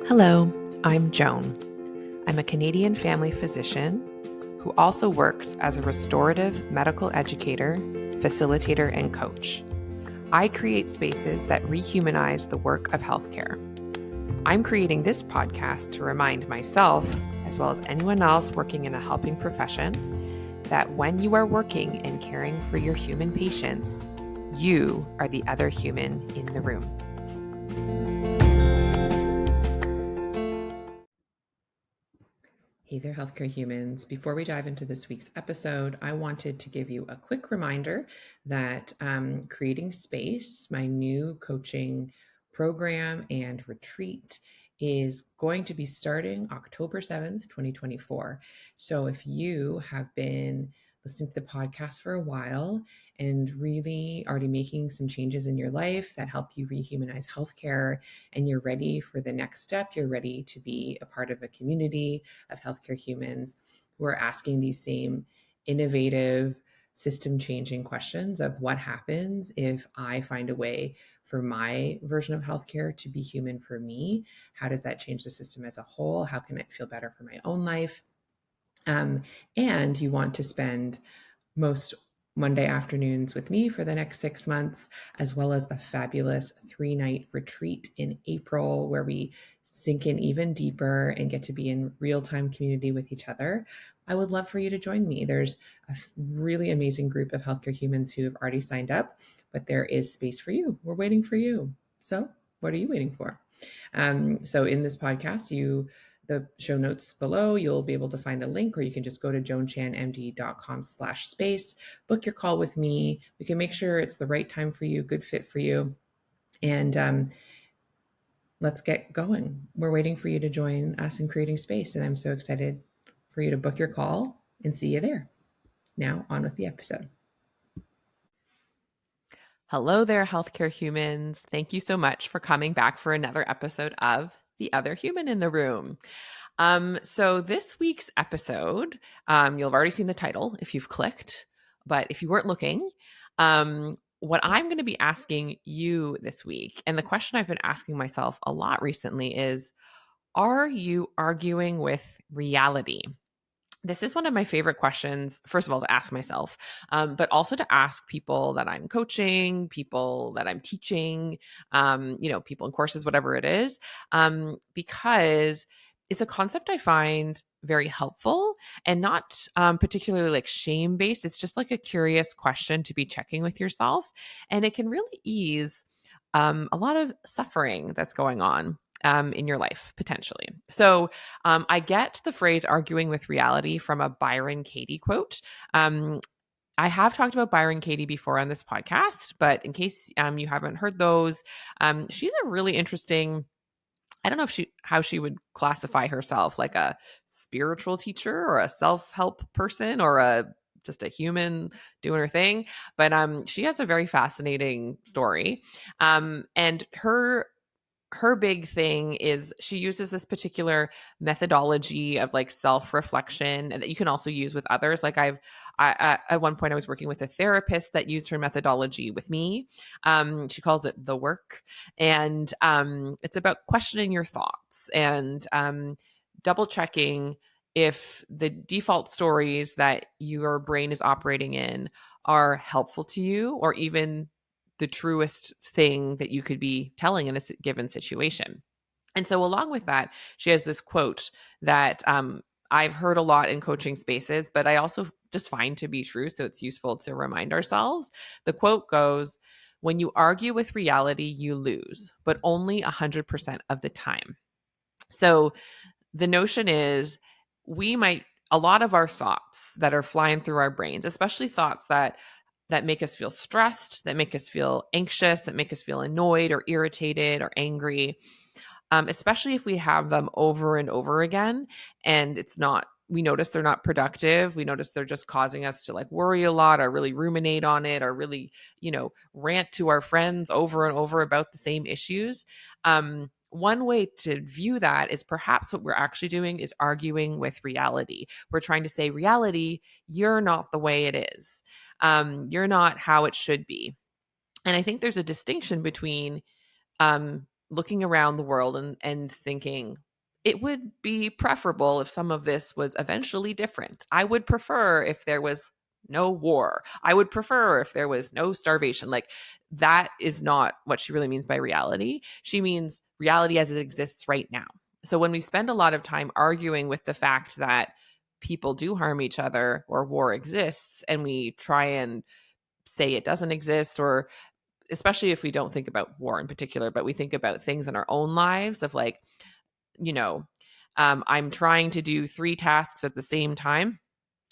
Hello, I'm Joan. I'm a Canadian family physician who also works as a restorative medical educator, facilitator, and coach. I create spaces that rehumanize the work of healthcare. I'm creating this podcast to remind myself, as well as anyone else working in a helping profession, that when you are working and caring for your human patients, you are the other human in the room. Hey there, healthcare humans. Before we dive into this week's episode, I wanted to give you a quick reminder that Creating Space, my new coaching program and retreat, is going to be starting October 7th, 2024. So if you have been listening to the podcast for a while and really already making some changes in your life that help you rehumanize healthcare, and you're ready for the next step, you're ready to be a part of a community of healthcare humans who are asking these same innovative, system changing questions of what happens if I find a way for my version of healthcare to be human for me? How does that change the system as a whole? How can it feel better for my own life? And you want to spend most Monday afternoons with me for the next 6 months, as well as a fabulous 3-night retreat in April where we sink in even deeper and get to be in real-time community with each other. I would love for you to join me. There's a really amazing group of healthcare humans who have already signed up, but there is space for you. We're waiting for you. So what are you waiting for? So in this podcast, the show notes below, you'll be able to find the link, or you can just go to joanchanmd.com/space, book your call with me. We can make sure it's the right time for you, good fit for you. And let's get going. We're waiting for you to join us in Creating Space, and I'm so excited for you to book your call and see you there. Now, on with the episode. Hello there, healthcare humans. Thank you so much for coming back for another episode of The Other Human in the Room. So this week's episode, you'll have already seen the title if you've clicked, but if you weren't looking, what I'm going to be asking you this week, and the question I've been asking myself a lot recently is, are you arguing with reality? This is one of my favorite questions, first of all, to ask myself, but also to ask people that I'm coaching, people that I'm teaching, people in courses, whatever it is, because it's a concept I find very helpful and not particularly like shame-based. It's just like a curious question to be checking with yourself, and it can really ease a lot of suffering that's going on in your life, potentially. So I get the phrase arguing with reality from a Byron Katie quote. I have talked about Byron Katie before on this podcast, but in case you haven't heard those, she's a really interesting, I don't know how she would classify herself, like a spiritual teacher or a self-help person or just a human doing her thing. But she has a very fascinating story. And her big thing is she uses this particular methodology of like self-reflection, and that you can also use with others. Like I at one point I was working with a therapist that used her methodology with me. She calls it the work, and it's about questioning your thoughts and double checking if the default stories that your brain is operating in are helpful to you, or even the truest thing that you could be telling in a given situation. And so along with that, she has this quote that I've heard a lot in coaching spaces, but I also just find to be true. So it's useful to remind ourselves. The quote goes, "When you argue with reality, you lose, but only 100% of the time." So the notion is a lot of our thoughts that are flying through our brains, especially thoughts that make us feel stressed, that make us feel anxious, that make us feel annoyed or irritated or angry, especially if we have them over and over again, and we notice they're not productive. We notice they're just causing us to like worry a lot or really ruminate on it or really, rant to our friends over and over about the same issues. One way to view that is perhaps what we're actually doing is arguing with reality. We're trying to say, reality, you're not the way it is. You're not how it should be. And I think there's a distinction between looking around the world and thinking, it would be preferable if some of this was eventually different. I would prefer if there was no war. I would prefer if there was no starvation. Like, that is not what she really means by reality. She means reality as it exists right now. So when we spend a lot of time arguing with the fact that people do harm each other or war exists, and we try and say it doesn't exist, or especially if we don't think about war in particular, but we think about things in our own lives of like, you know, I'm trying to do 3 tasks at the same time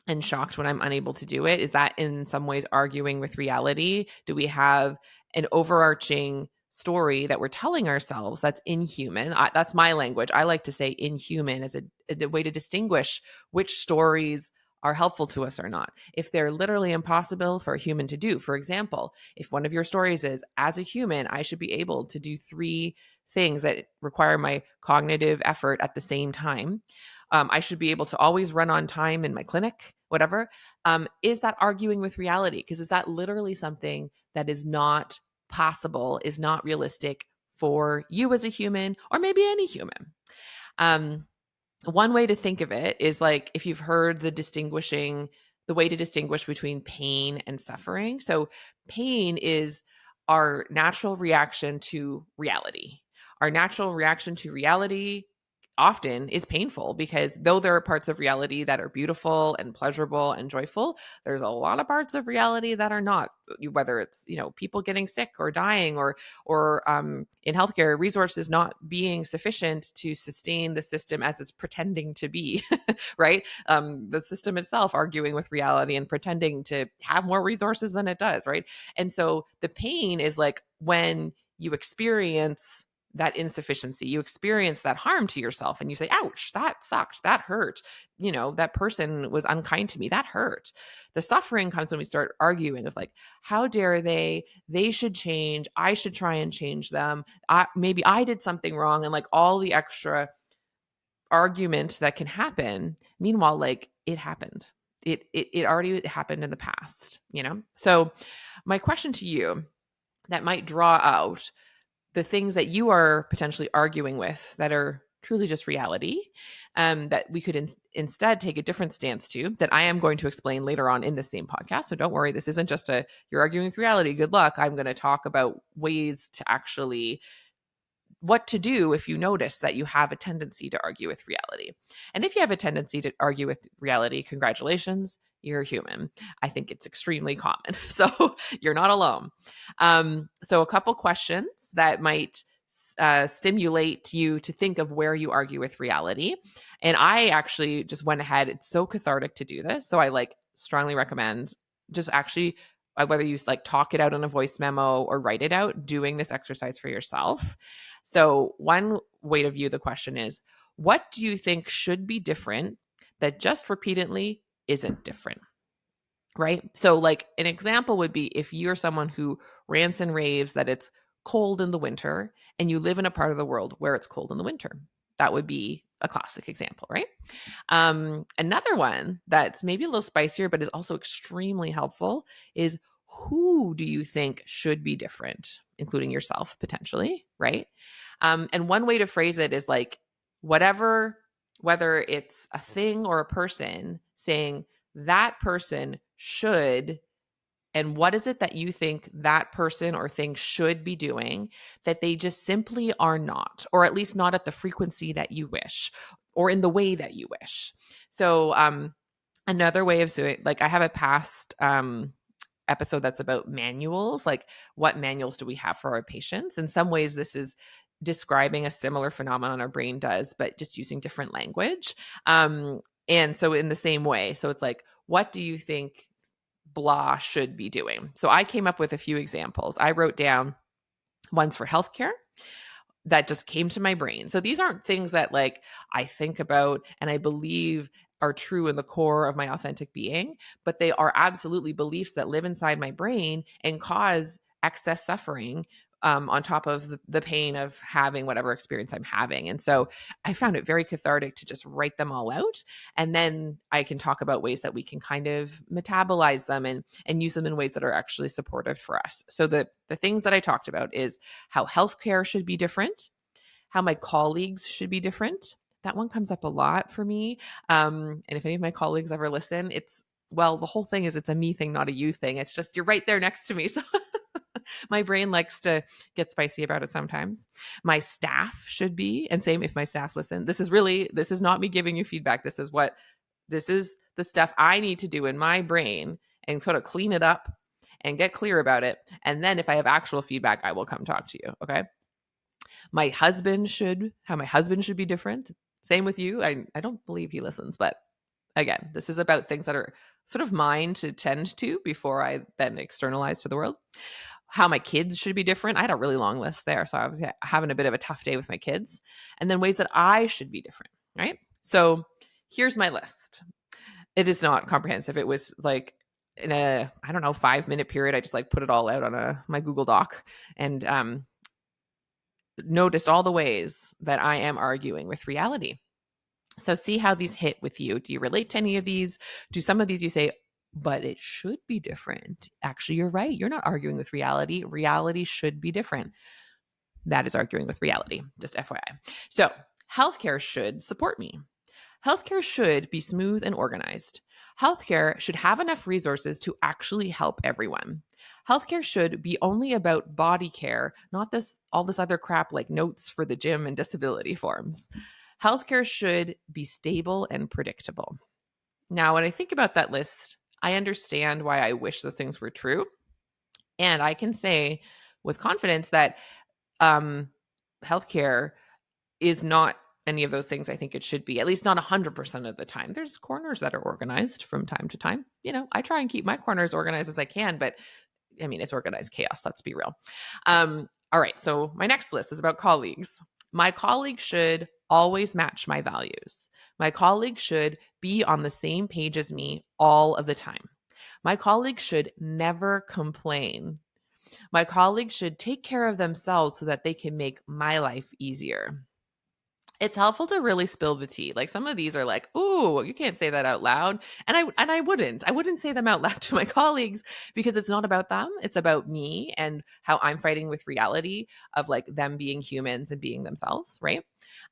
and shocked when I'm unable to do it. Is that in some ways arguing with reality? Do we have an overarching story that we're telling ourselves that's inhuman? That's my language. I like to say inhuman as a way to distinguish which stories are helpful to us or not. If they're literally impossible for a human to do, for example, if one of your stories is, as a human, I should be able to do 3 things that require my cognitive effort at the same time. I should be able to always run on time in my clinic, whatever. Is that arguing with reality? Because is that literally something that is not possible, is not realistic for you as a human, or maybe any human? Um, One way to think of it is like, if you've heard the way to distinguish between pain and suffering. So pain is our natural reaction to reality. Our natural reaction to reality often is painful, because though there are parts of reality that are beautiful and pleasurable and joyful, there's a lot of parts of reality that are not, whether it's, people getting sick or dying, or in healthcare, resources not being sufficient to sustain the system as it's pretending to be, right? The system itself arguing with reality and pretending to have more resources than it does, right? And so the pain is like when you experience that insufficiency, you experience that harm to yourself, and you say, ouch, that sucked, that hurt, that person was unkind to me, that hurt. The suffering comes when we start arguing of like, how dare they should change, I should try and change them, maybe I did something wrong, and like all the extra argument that can happen. Meanwhile, like, it happened, it already happened in the past. So my question to you that might draw out the things that you are potentially arguing with that are truly just reality, that we could instead take a different stance to, that I am going to explain later on in the same podcast. So don't worry, this isn't just you're arguing with reality, good luck. I'm going to talk about ways to actually, what to do if you notice that you have a tendency to argue with reality. And if you have a tendency to argue with reality, congratulations, you're human. I think it's extremely common. So you're not alone. So a couple questions that might stimulate you to think of where you argue with reality. And I actually just went ahead. It's so cathartic to do this. So I strongly recommend just actually, whether you talk it out in a voice memo or write it out, doing this exercise for yourself. So one way to view the question is, what do you think should be different that just repeatedly isn't different? Right? So an example would be, if you're someone who rants and raves that it's cold in the winter and you live in a part of the world where it's cold in the winter. That would be a classic example, right? Another one that's maybe a little spicier, but is also extremely helpful is, who do you think should be different, including yourself potentially, right? And one way to phrase it is whether it's a thing or a person, saying that person should, and what is it that you think that person or thing should be doing that they just simply are not, or at least not at the frequency that you wish, or in the way that you wish. So another way of doing, I have a past episode that's about manuals, what manuals do we have for our patients? In some ways, this is describing a similar phenomenon our brain does, but just using different language. And so in the same way, so it's what do you think blah should be doing? So I came up with a few examples. I wrote down ones for healthcare that just came to my brain. So these aren't things that I think about and I believe are true in the core of my authentic being, but they are absolutely beliefs that live inside my brain and cause excess suffering on top of the pain of having whatever experience I'm having. And so I found it very cathartic to just write them all out. And then I can talk about ways that we can kind of metabolize them and use them in ways that are actually supportive for us. So the things that I talked about is how healthcare should be different, how my colleagues should be different. That one comes up a lot for me. And if any of my colleagues ever listen, well, the whole thing is it's a me thing, not a you thing. It's just you're right there next to me. So my brain likes to get spicy about it sometimes. My staff should be, and same if my staff listen. This is not me giving you feedback. This is the stuff I need to do in my brain and sort of clean it up and get clear about it. And then if I have actual feedback, I will come talk to you. Okay. How my husband should be different. Same with you. I don't believe he listens, but again, this is about things that are sort of mine to tend to before I then externalize to the world. How my kids should be different. I had a really long list there. So I was having a bit of a tough day with my kids. And then ways that I should be different, right? So here's my list. It is not comprehensive. It was like in a, I don't know, 5-minute period. I just like put it all out on my Google Doc and noticed all the ways that I am arguing with reality. So see how these hit with you. Do you relate to any of these? Do some of these you say, but it should be different? Actually, you're right. You're not arguing with reality. Reality should be different. That is arguing with reality, just FYI. So healthcare should support me. Healthcare should be smooth and organized. Healthcare should have enough resources to actually help everyone. Healthcare should be only about body care, not all this other crap like notes for the gym and disability forms. Healthcare should be stable and predictable. Now, when I think about that list, I understand why I wish those things were true. And I can say with confidence that healthcare is not any of those things I think it should be, at least not 100% of the time. There's corners that are organized from time to time. I try and keep my corners organized as I can, but I mean, it's organized chaos. Let's be real. All right. So my next list is about colleagues. My colleagues should always match my values. My colleagues should be on the same page as me all of the time. My colleagues should never complain. My colleagues should take care of themselves so that they can make my life easier. It's helpful to really spill the tea. Like some of these are like, "Ooh, you can't say that out loud." And I wouldn't say them out loud to my colleagues because it's not about them. It's about me and how I'm fighting with reality of like them being humans and being themselves, right?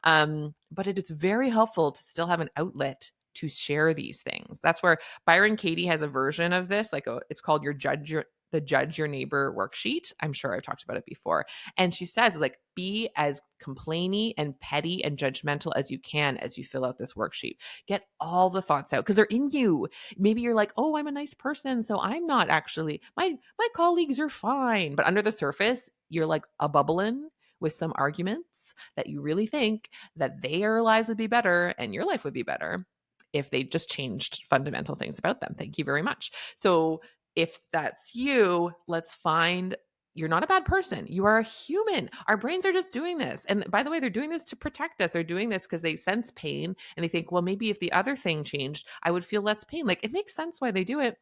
But it is very helpful to still have an outlet to share these things. That's where Byron Katie has a version of this, it's called the Judge Your Neighbor worksheet. I'm sure I've talked about it before. And she says, like, be as complainy and petty and judgmental as you can as you fill out this worksheet. Get all the thoughts out because they're in you. Maybe you're like, oh, I'm a nice person, so I'm not actually, my colleagues are fine. But under the surface, you're like a bubbling with some arguments that you really think that their lives would be better and your life would be better if they just changed fundamental things about them. Thank you very much. So if that's you, let's find you're not a bad person. You are a human. Our brains are just doing this. And by the way, they're doing this to protect us. They're doing this because they sense pain and they think, well, maybe if the other thing changed, I would feel less pain. Like it makes sense why they do it.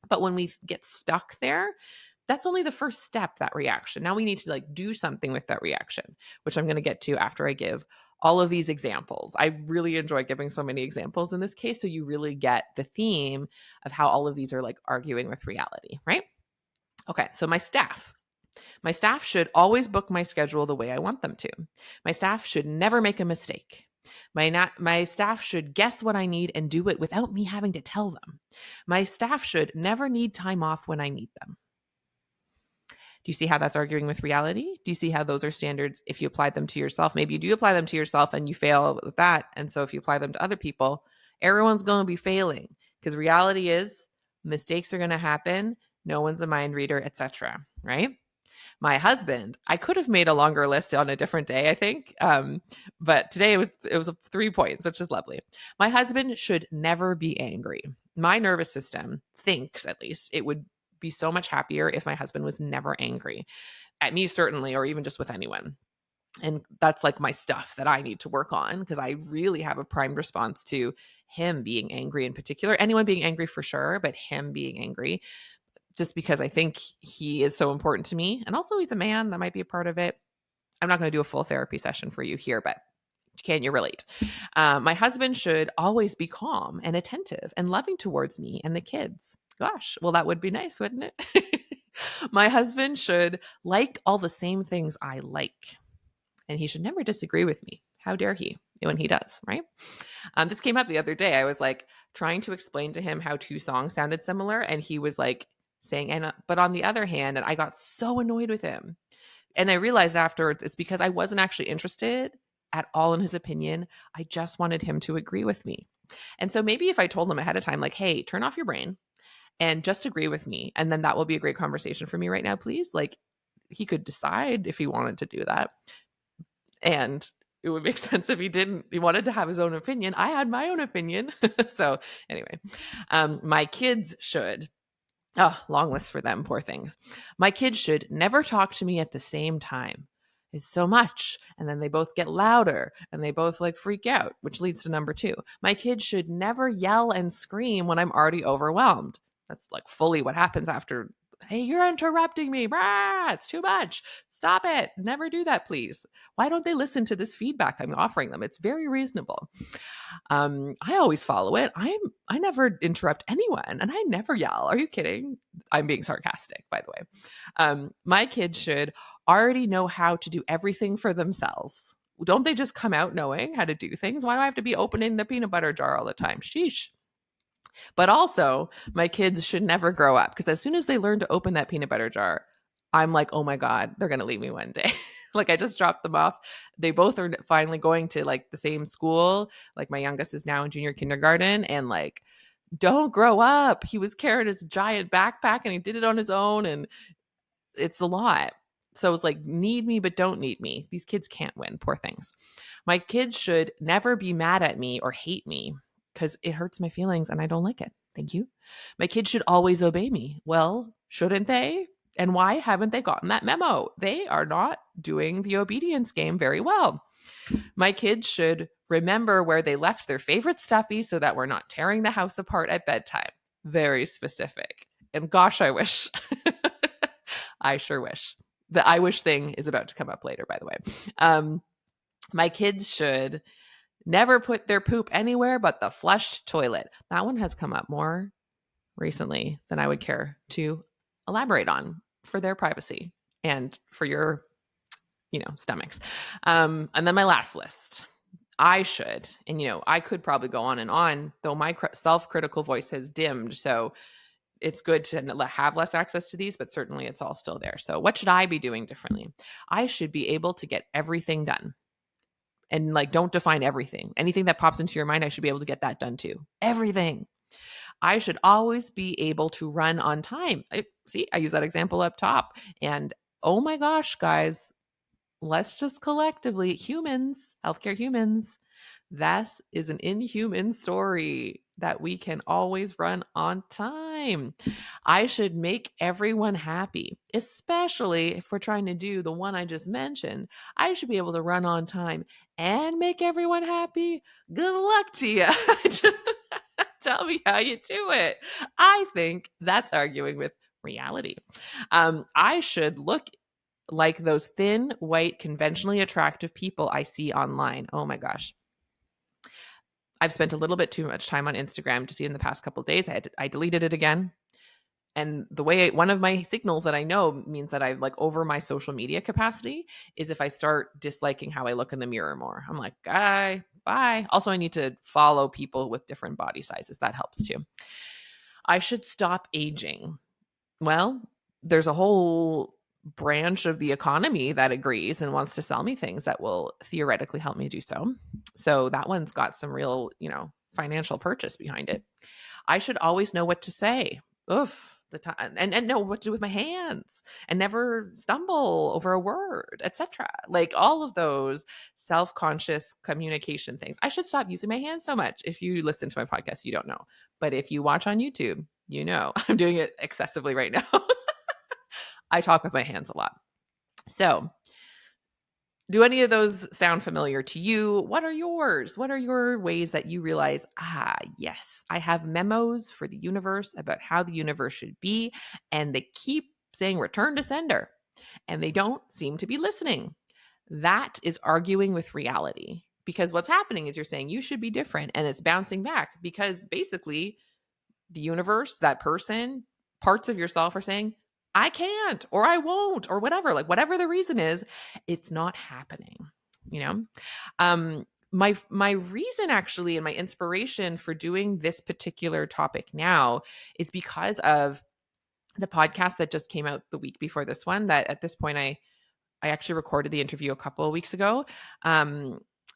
But when we get stuck there, that's only the first step, that reaction. Now we need to like do something with that reaction, which I'm going to get to after I give all of these examples. I really enjoy giving so many examples in this case. So you really get the theme of how all of these are like arguing with reality, right? Okay. So my staff should always book my schedule the way I want them to. My staff should never make a mistake. My staff should guess what I need and do it without me having to tell them. My staff should never need time off when I need them. Do you see how that's arguing with reality? Do you see how those are standards if you apply them to yourself? Maybe you do apply them to yourself and you fail with that. And so if you apply them to other people, everyone's going to be failing because reality is mistakes are going to happen. No one's a mind reader, etc. Right? My husband, I could have made a longer list on a different day, I think. But today it was 3 points, which is lovely. My husband should never be angry. My nervous system thinks, at least, it would be so much happier if my husband was never angry at me, certainly, or even just with anyone. And that's like my stuff that I need to work on because I really have a primed response to him being angry in particular. Anyone being angry for sure, but him being angry just because I think he is so important to me. And also, he's a man. That might be a part of it. I'm not going to do a full therapy session for you here, but can you relate? My husband should always be calm and attentive and loving towards me and the kids. Gosh, well, that would be nice, wouldn't it? My husband should like all the same things I like, and he should never disagree with me. How dare he when he does, right? This came up the other day. I was like trying to explain to him how two songs sounded similar, and he was like saying, and but on the other hand, and I got so annoyed with him. And I realized afterwards it's because I wasn't actually interested at all in his opinion. I just wanted him to agree with me. And so maybe if I told him ahead of time, like, hey, turn off your brain and just agree with me, and then that will be a great conversation for me right now, please. Like, he could decide if he wanted to do that. And it would make sense if he didn't. He wanted to have his own opinion. I had my own opinion. So anyway, my kids should. Oh, long list for them, poor things. My kids should never talk to me at the same time. It's so much. And then they both get louder and they both like freak out, which leads to number 2. My kids should never yell and scream when I'm already overwhelmed. That's like fully what happens after, hey, you're interrupting me. Rah, it's too much. Stop it. Never do that, please. Why don't they listen to this feedback I'm offering them? It's very reasonable. I always follow it. I never interrupt anyone, and I never yell. Are you kidding? I'm being sarcastic, by the way. My kids should already know how to do everything for themselves. Don't they just come out knowing how to do things? Why do I have to be opening the peanut butter jar all the time? Sheesh. But also, my kids should never grow up, because as soon as they learn to open that peanut butter jar, I'm like, oh my God, they're going to leave me one day. Like, I just dropped them off. They both are finally going to like the same school. Like, my youngest is now in junior kindergarten, and like, don't grow up. He was carrying his giant backpack and he did it on his own, and it's a lot. So it's like, need me, but don't need me. These kids can't win. Poor things. My kids should never be mad at me or hate me, because it hurts my feelings and I don't like it. Thank you. My kids should always obey me. Well, shouldn't they? And why haven't they gotten that memo? They are not doing the obedience game very well. My kids should remember where they left their favorite stuffy so that we're not tearing the house apart at bedtime. Very specific. And gosh, I wish. I sure wish. The I wish thing is about to come up later, by the way. My kids should never put their poop anywhere but the flush toilet. That one has come up more recently than I would care to elaborate on, for their privacy and for your, stomachs. And then my last list. I should, and I could probably go on and on, though my self-critical voice has dimmed. So it's good to have less access to these, but certainly it's all still there. So what should I be doing differently? I should be able to get everything done. And like, don't define everything. Anything that pops into your mind, I should be able to get that done too. Everything. I should always be able to run on time. I use that example up top. And oh my gosh, guys, let's just collectively, humans, healthcare humans, that is an inhuman story that we can always run on time. I should make everyone happy, especially if we're trying to do the one I just mentioned. I should be able to run on time and make everyone happy. Good luck to you. Tell me how you do it. I think that's arguing with reality. I should look like those thin, white, conventionally attractive people I see online. Oh my gosh. I've spent a little bit too much time on Instagram just in the past couple of days. I deleted it again. And one of my signals that I know means that I've like over my social media capacity is if I start disliking how I look in the mirror more. I'm like, bye. Also, I need to follow people with different body sizes. That helps too. I should stop aging. Well, there's a whole branch of the economy that agrees and wants to sell me things that will theoretically help me do so. So that one's got some real, financial purchase behind it. I should always know what to say. Oof. The time and know what to do with my hands and never stumble over a word, etc. Like all of those self-conscious communication things. I should stop using my hands so much. If you listen to my podcast, you don't know. But if you watch on YouTube, I'm doing it excessively right now. I talk with my hands a lot. So Do any of those sound familiar to you? What are yours? What are your ways that you realize, yes, I have memos for the universe about how the universe should be, and they keep saying return to sender, and they don't seem to be listening? That is arguing with reality, because what's happening is you're saying you should be different, and it's bouncing back because basically the universe, that person, parts of yourself are saying, I can't, or I won't, or whatever, like whatever the reason is, it's not happening, you know? My reason actually and my inspiration for doing this particular topic now is because of the podcast that just came out the week before this one, that at this point I actually recorded the interview a couple of weeks ago,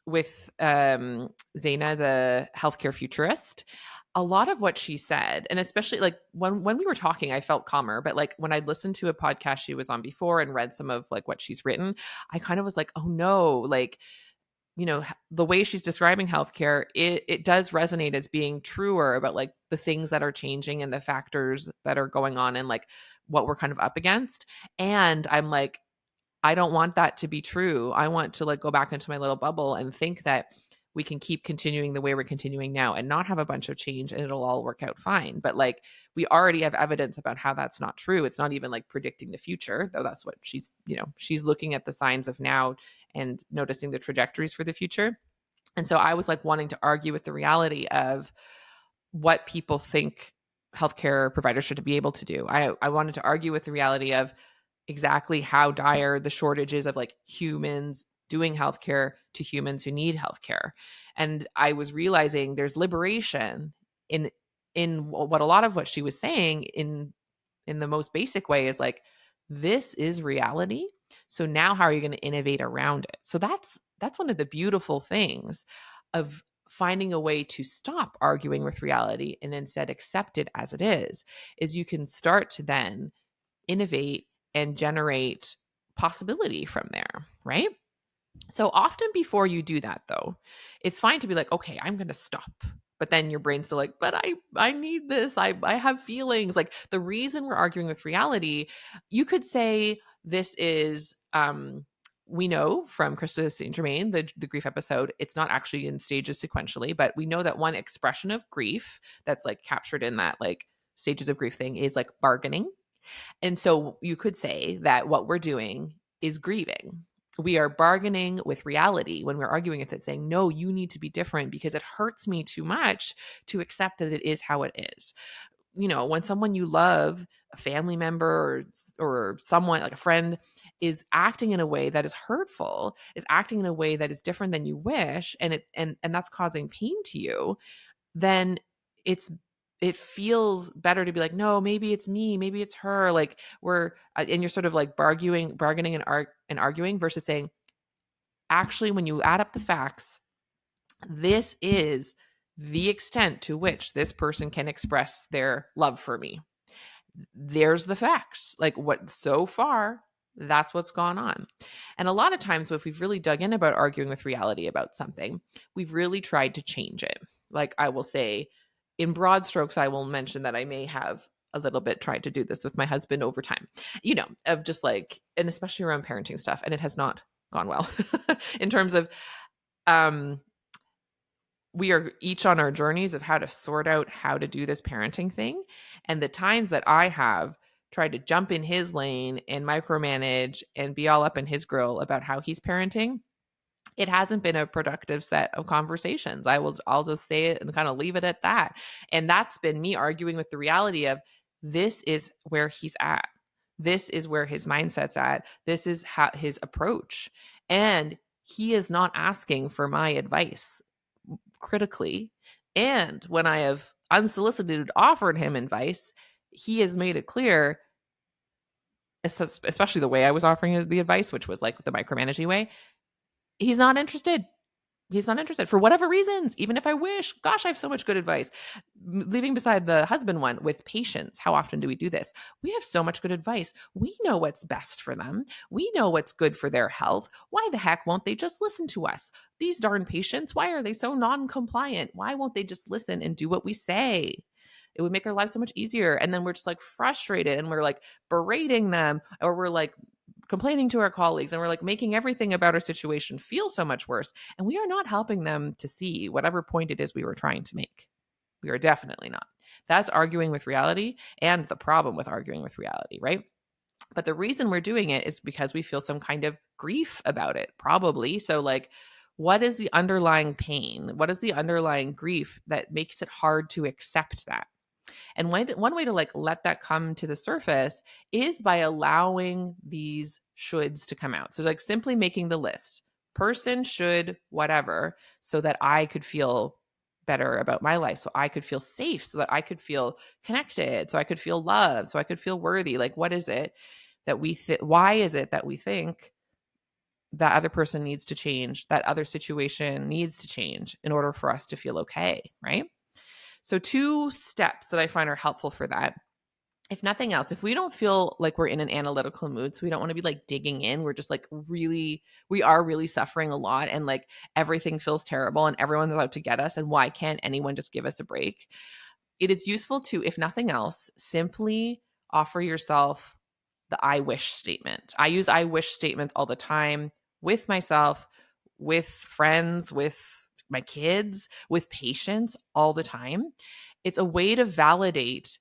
with Zaina, the healthcare futurist. A lot of what she said, and especially like when we were talking, I felt calmer. But like when I listened to a podcast she was on before and read some of like what she's written, I kind of was like, oh no, like, the way she's describing healthcare, it does resonate as being truer about like the things that are changing and the factors that are going on and like what we're kind of up against. And I'm like, I don't want that to be true. I want to like go back into my little bubble and think that we can keep continuing the way we're continuing now and not have a bunch of change and it'll all work out fine. But like we already have evidence about how that's not true. It's not even like predicting the future, though that's what she's looking at the signs of now and noticing the trajectories for the future. And so I was like wanting to argue with the reality of what people think healthcare providers should be able to do. I wanted to argue with the reality of exactly how dire the shortages of like humans doing healthcare to humans who need healthcare. And I was realizing there's liberation in what a lot of what she was saying in the most basic way is like, this is reality. So now how are you going to innovate around it? So that's one of the beautiful things of finding a way to stop arguing with reality and instead accept it as it is you can start to then innovate and generate possibility from there, right? So often before you do that though, it's fine to be like, okay, I'm going to stop. But then your brain's still like, but I need this. I have feelings. Like the reason we're arguing with reality, you could say this is we know from Krista St. Germain, the grief episode, it's not actually in stages sequentially, but we know that one expression of grief that's like captured in that like stages of grief thing is like bargaining. And so you could say that what we're doing is grieving. We are bargaining with reality when we're arguing with it, saying, no, you need to be different because it hurts me too much to accept that it is how it is. When someone you love, a family member or someone like a friend is acting in a way that is hurtful, is acting in a way that is different than you wish, and that's causing pain to you, then it's it feels better to be like, no, maybe it's me, maybe it's her, like we're and you're sort of like bargaining and arguing versus saying, actually, when you add up the facts, this is the extent to which this person can express their love for me. There's the facts. Like what so far, that's what's gone on. And a lot of times, if we've really dug in about arguing with reality about something, we've really tried to change it. Like I will say, in broad strokes, I will mention that I may have a little bit tried to do this with my husband over time, of just like, and especially around parenting stuff. And it has not gone well in terms of, we are each on our journeys of how to sort out how to do this parenting thing. And the times that I have tried to jump in his lane and micromanage and be all up in his grill about how he's parenting, it hasn't been a productive set of conversations. I'll just say it and kind of leave it at that. And that's been me arguing with the reality of this is where he's at. This is where his mindset's at. This is his approach. And he is not asking for my advice critically. And when I have unsolicited offered him advice, he has made it clear, especially the way I was offering the advice, which was like the micromanaging way, he's not interested. He's not interested for whatever reasons, even if I wish. Gosh, I have so much good advice. Leaving beside the husband one with patience. How often do we do this? We have so much good advice. We know what's best for them. We know what's good for their health. Why the heck won't they just listen to us? These darn patients, why are they so non-compliant? Why won't they just listen and do what we say? It would make our lives so much easier. And then we're just like frustrated and we're like berating them, or we're like complaining to our colleagues, and we're like making everything about our situation feel so much worse. And we are not helping them to see whatever point it is we were trying to make. We are definitely not. That's arguing with reality and the problem with arguing with reality, right? But the reason we're doing it is because we feel some kind of grief about it, probably. So, like, what is the underlying pain? What is the underlying grief that makes it hard to accept that? And one way to like let that come to the surface is by allowing these shoulds to come out. So, like, simply making the list person, should, whatever, so that I could feel better about my life, so I could feel safe, so that I could feel connected, so I could feel loved, so I could feel worthy. Like, what is it that why is it that we think that other person needs to change, that other situation needs to change in order for us to feel okay, right? So, two steps that I find are helpful for that. If nothing else, if we don't feel like we're in an analytical mood, so we don't want to be like digging in, we're just like we are really suffering a lot, and like everything feels terrible and everyone's out to get us, and why can't anyone just give us a break? It is useful to, if nothing else, simply offer yourself the I wish statement. I use I wish statements all the time with myself, with friends, with my kids, with patients all the time. It's a way to validate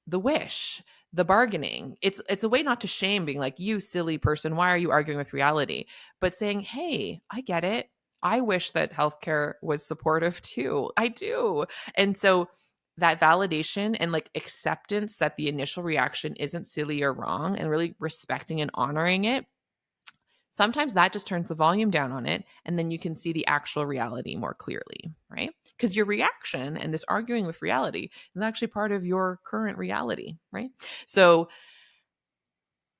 the wish, the bargaining. It's a way not to shame, being like, you silly person, why are you arguing with reality? But saying, hey, I get it. I wish that healthcare was supportive too. I do. And so that validation and like acceptance that the initial reaction isn't silly or wrong, and really respecting and honoring it, sometimes that just turns the volume down on it, and then you can see the actual reality more clearly, right? Because your reaction and this arguing with reality is actually part of your current reality, right? So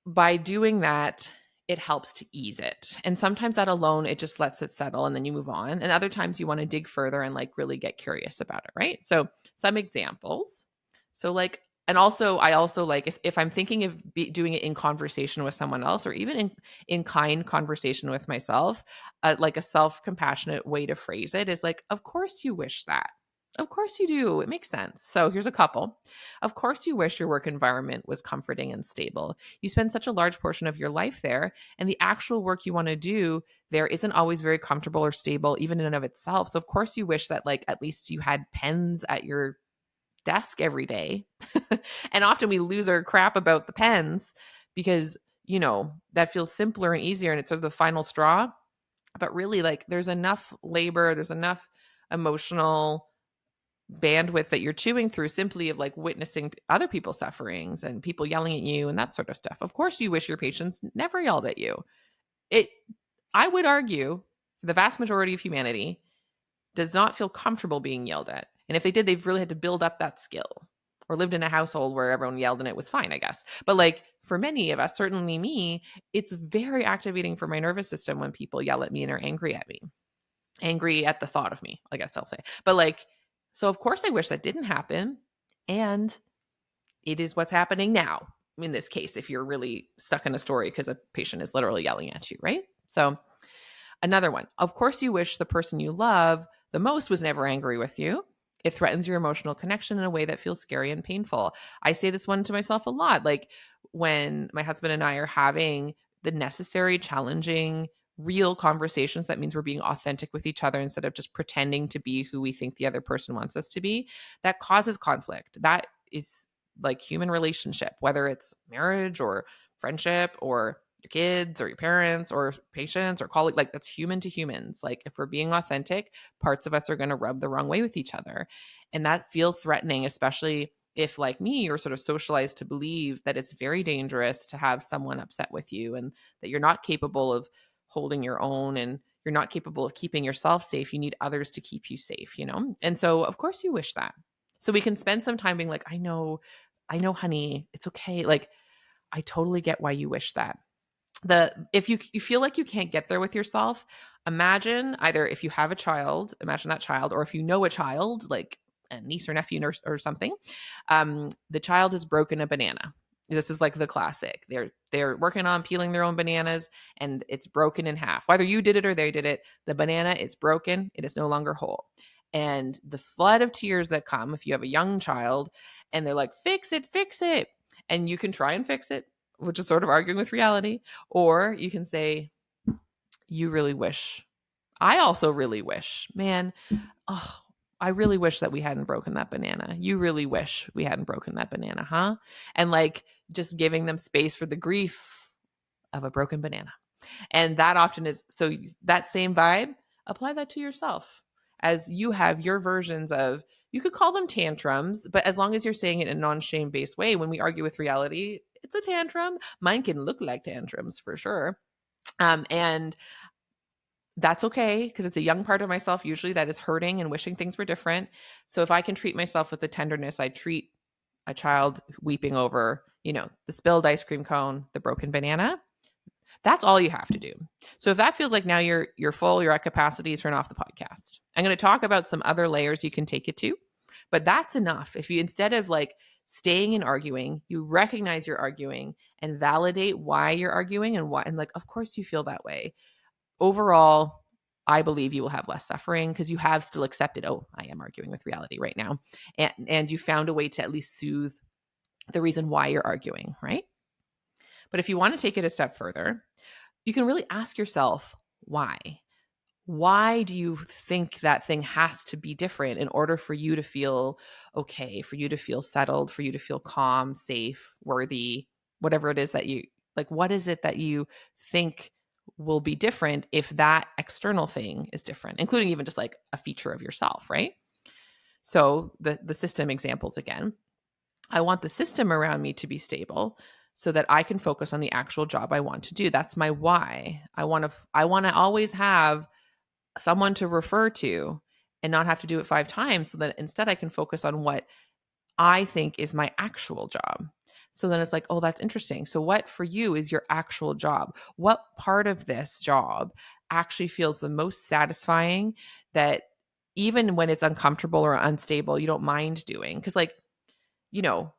by doing that, it helps to ease it. And sometimes that alone, it just lets it settle and then you move on. And other times you want to dig further and like really get curious about it, right? So some examples. So like, and also, I also like if I'm thinking of doing it in conversation with someone else, or even in kind conversation with myself, like a self-compassionate way to phrase it is like, of course you wish that. Of course you do. It makes sense. So here's a couple. Of course you wish your work environment was comforting and stable. You spend such a large portion of your life there, and the actual work you want to do there isn't always very comfortable or stable, even in and of itself. So of course you wish that like at least you had pens at your desk every day. And often we lose our crap about the pens because, that feels simpler and easier, and it's sort of the final straw. But really, like, there's enough labor, there's enough emotional bandwidth that you're chewing through simply of like witnessing other people's sufferings and people yelling at you and that sort of stuff. Of course you wish your patients never yelled at you. It I would argue the vast majority of humanity does not feel comfortable being yelled at. And if they did, they've really had to build up that skill, or lived in a household where everyone yelled and it was fine, I guess. But like for many of us, certainly me, it's very activating for my nervous system when people yell at me and are angry at me. Angry at the thought of me, I guess I'll say. But like, so of course I wish that didn't happen. And it is what's happening now in this case, if you're really stuck in a story because a patient is literally yelling at you, right? So another one, of course you wish the person you love the most was never angry with you. It threatens your emotional connection in a way that feels scary and painful. I say this one to myself a lot. Like when my husband and I are having the necessary, challenging, real conversations, that means we're being authentic with each other instead of just pretending to be who we think the other person wants us to be. That causes conflict. That is like human relationship, whether it's marriage or friendship or your kids or your parents or patients or colleagues. Like, that's human to humans. Like, if we're being authentic, parts of us are going to rub the wrong way with each other, and that feels threatening, especially if, like me, you're sort of socialized to believe that it's very dangerous to have someone upset with you, and that you're not capable of holding your own, and you're not capable of keeping yourself safe. You need others to keep you safe, And so of course you wish that. So we can spend some time being like, I know, honey, it's okay. Like, I totally get why you wish that. If you feel like you can't get there with yourself, imagine, either if you have a child, imagine that child, or if you know a child, like a niece or nephew or something, the child has broken a banana. This is like the classic. They're working on peeling their own bananas, and it's broken in half. Whether you did it or they did it, the banana is broken. It is no longer whole. And the flood of tears that come if you have a young child and they're like, fix it, and you can try and fix it. which is sort of arguing with reality. Or you can say, you really wish. I also really wish, man, oh, I really wish that we hadn't broken that banana. You really wish we hadn't broken that banana, huh? And like just giving them space for the grief of a broken banana. And that often is so that same vibe, apply that to yourself as you have your versions of, you could call them tantrums, but as long as you're saying it in a non-shame based way, when we argue with reality, it's a tantrum. Mine can look like tantrums for sure. And that's okay because it's a young part of myself usually that is hurting and wishing things were different. So if I can treat myself with the tenderness I treat a child weeping over, the spilled ice cream cone, the broken banana, that's all you have to do. So if that feels like now you're full, you're at capacity, turn off the podcast. I'm going to talk about some other layers you can take it to, but that's enough. If you, instead of like staying and arguing, you recognize you're arguing and validate why you're arguing and why, and like, of course you feel that way. Overall, I believe you will have less suffering because you have still accepted, oh, I am arguing with reality right now. And you found a way to at least soothe the reason why you're arguing, right? But if you want to take it a step further, you can really ask yourself, why? Why do you think that thing has to be different in order for you to feel okay, for you to feel settled, for you to feel calm, safe, worthy, whatever it is that you like? What is it that you think will be different if that external thing is different, including even just like a feature of yourself, right? So the system examples again. I want the system around me to be stable so that I can focus on the actual job I want to do. That's my why. I want to always have someone to refer to and not have to do it 5 times so that instead I can focus on what I think is my actual job. So then it's like, oh, that's interesting. So what for you is your actual job? What part of this job actually feels the most satisfying that even when it's uncomfortable or unstable, you don't mind doing? Because like, you know,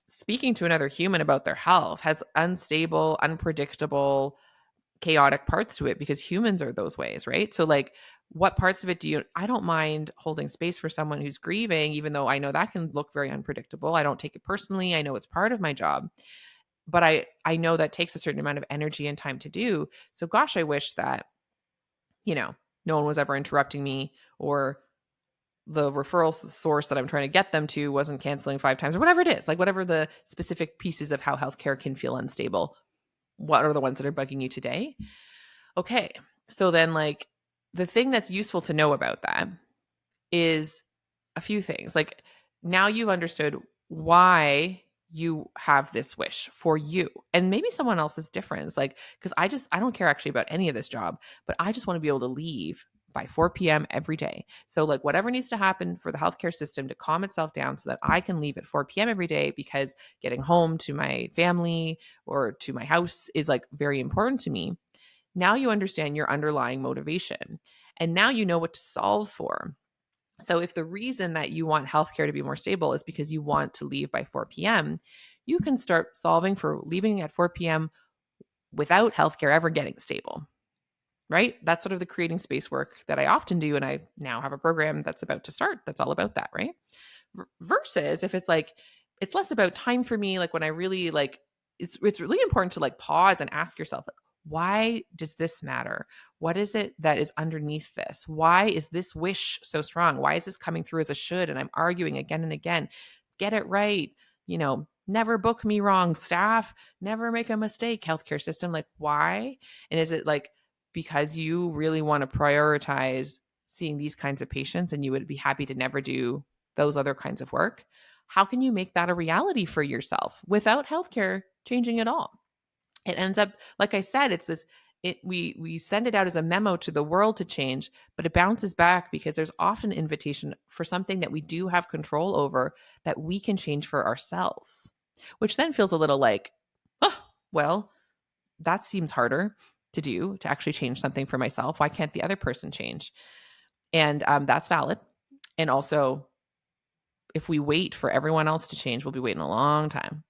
speaking to another human about their health has unstable, unpredictable, chaotic parts to it because humans are those ways, right? So like what parts of it do you I don't mind holding space for someone who's grieving, even though I know that can look very unpredictable. I don't take it personally. I know it's part of my job. But I know that takes a certain amount of energy and time to do. So gosh, I wish that, no one was ever interrupting me, or the referral source that I'm trying to get them to wasn't canceling 5 times, or whatever it is, like whatever the specific pieces of how healthcare can feel unstable. What are the ones that are bugging you today? Okay. So then, like, the thing that's useful to know about that is a few things. Like, now you've understood why you have this wish for you, and maybe someone else is different. It's like, because I don't care actually about any of this job, but I just want to be able to leave by 4 p.m. every day. So, like, whatever needs to happen for the healthcare system to calm itself down so that I can leave at 4 p.m. every day, because getting home to my family or to my house is like very important to me. Now you understand your underlying motivation, and now you know what to solve for. So if the reason that you want healthcare to be more stable is because you want to leave by 4 p.m., you can start solving for leaving at 4 p.m. without healthcare ever getting stable, right? That's sort of the creating space work that I often do. And I now have a program that's about to start that's all about that, right? Versus if it's like, it's less about time for me, like when I really like, it's really important to like pause and ask yourself, like, why does this matter? What is it that is underneath this? Why is this wish so strong? Why is this coming through as a should? And I'm arguing again and again. Get it right. Never book me wrong, staff. Never make a mistake, healthcare system. Like, why? And is it like because you really want to prioritize seeing these kinds of patients and you would be happy to never do those other kinds of work? How can you make that a reality for yourself without healthcare changing at all? It ends up, like I said, it's this, we send it out as a memo to the world to change, but it bounces back because there's often an invitation for something that we do have control over that we can change for ourselves, which then feels a little like, oh, well, that seems harder to do, to actually change something for myself. Why can't the other person change? And that's valid. And also, if we wait for everyone else to change, we'll be waiting a long time.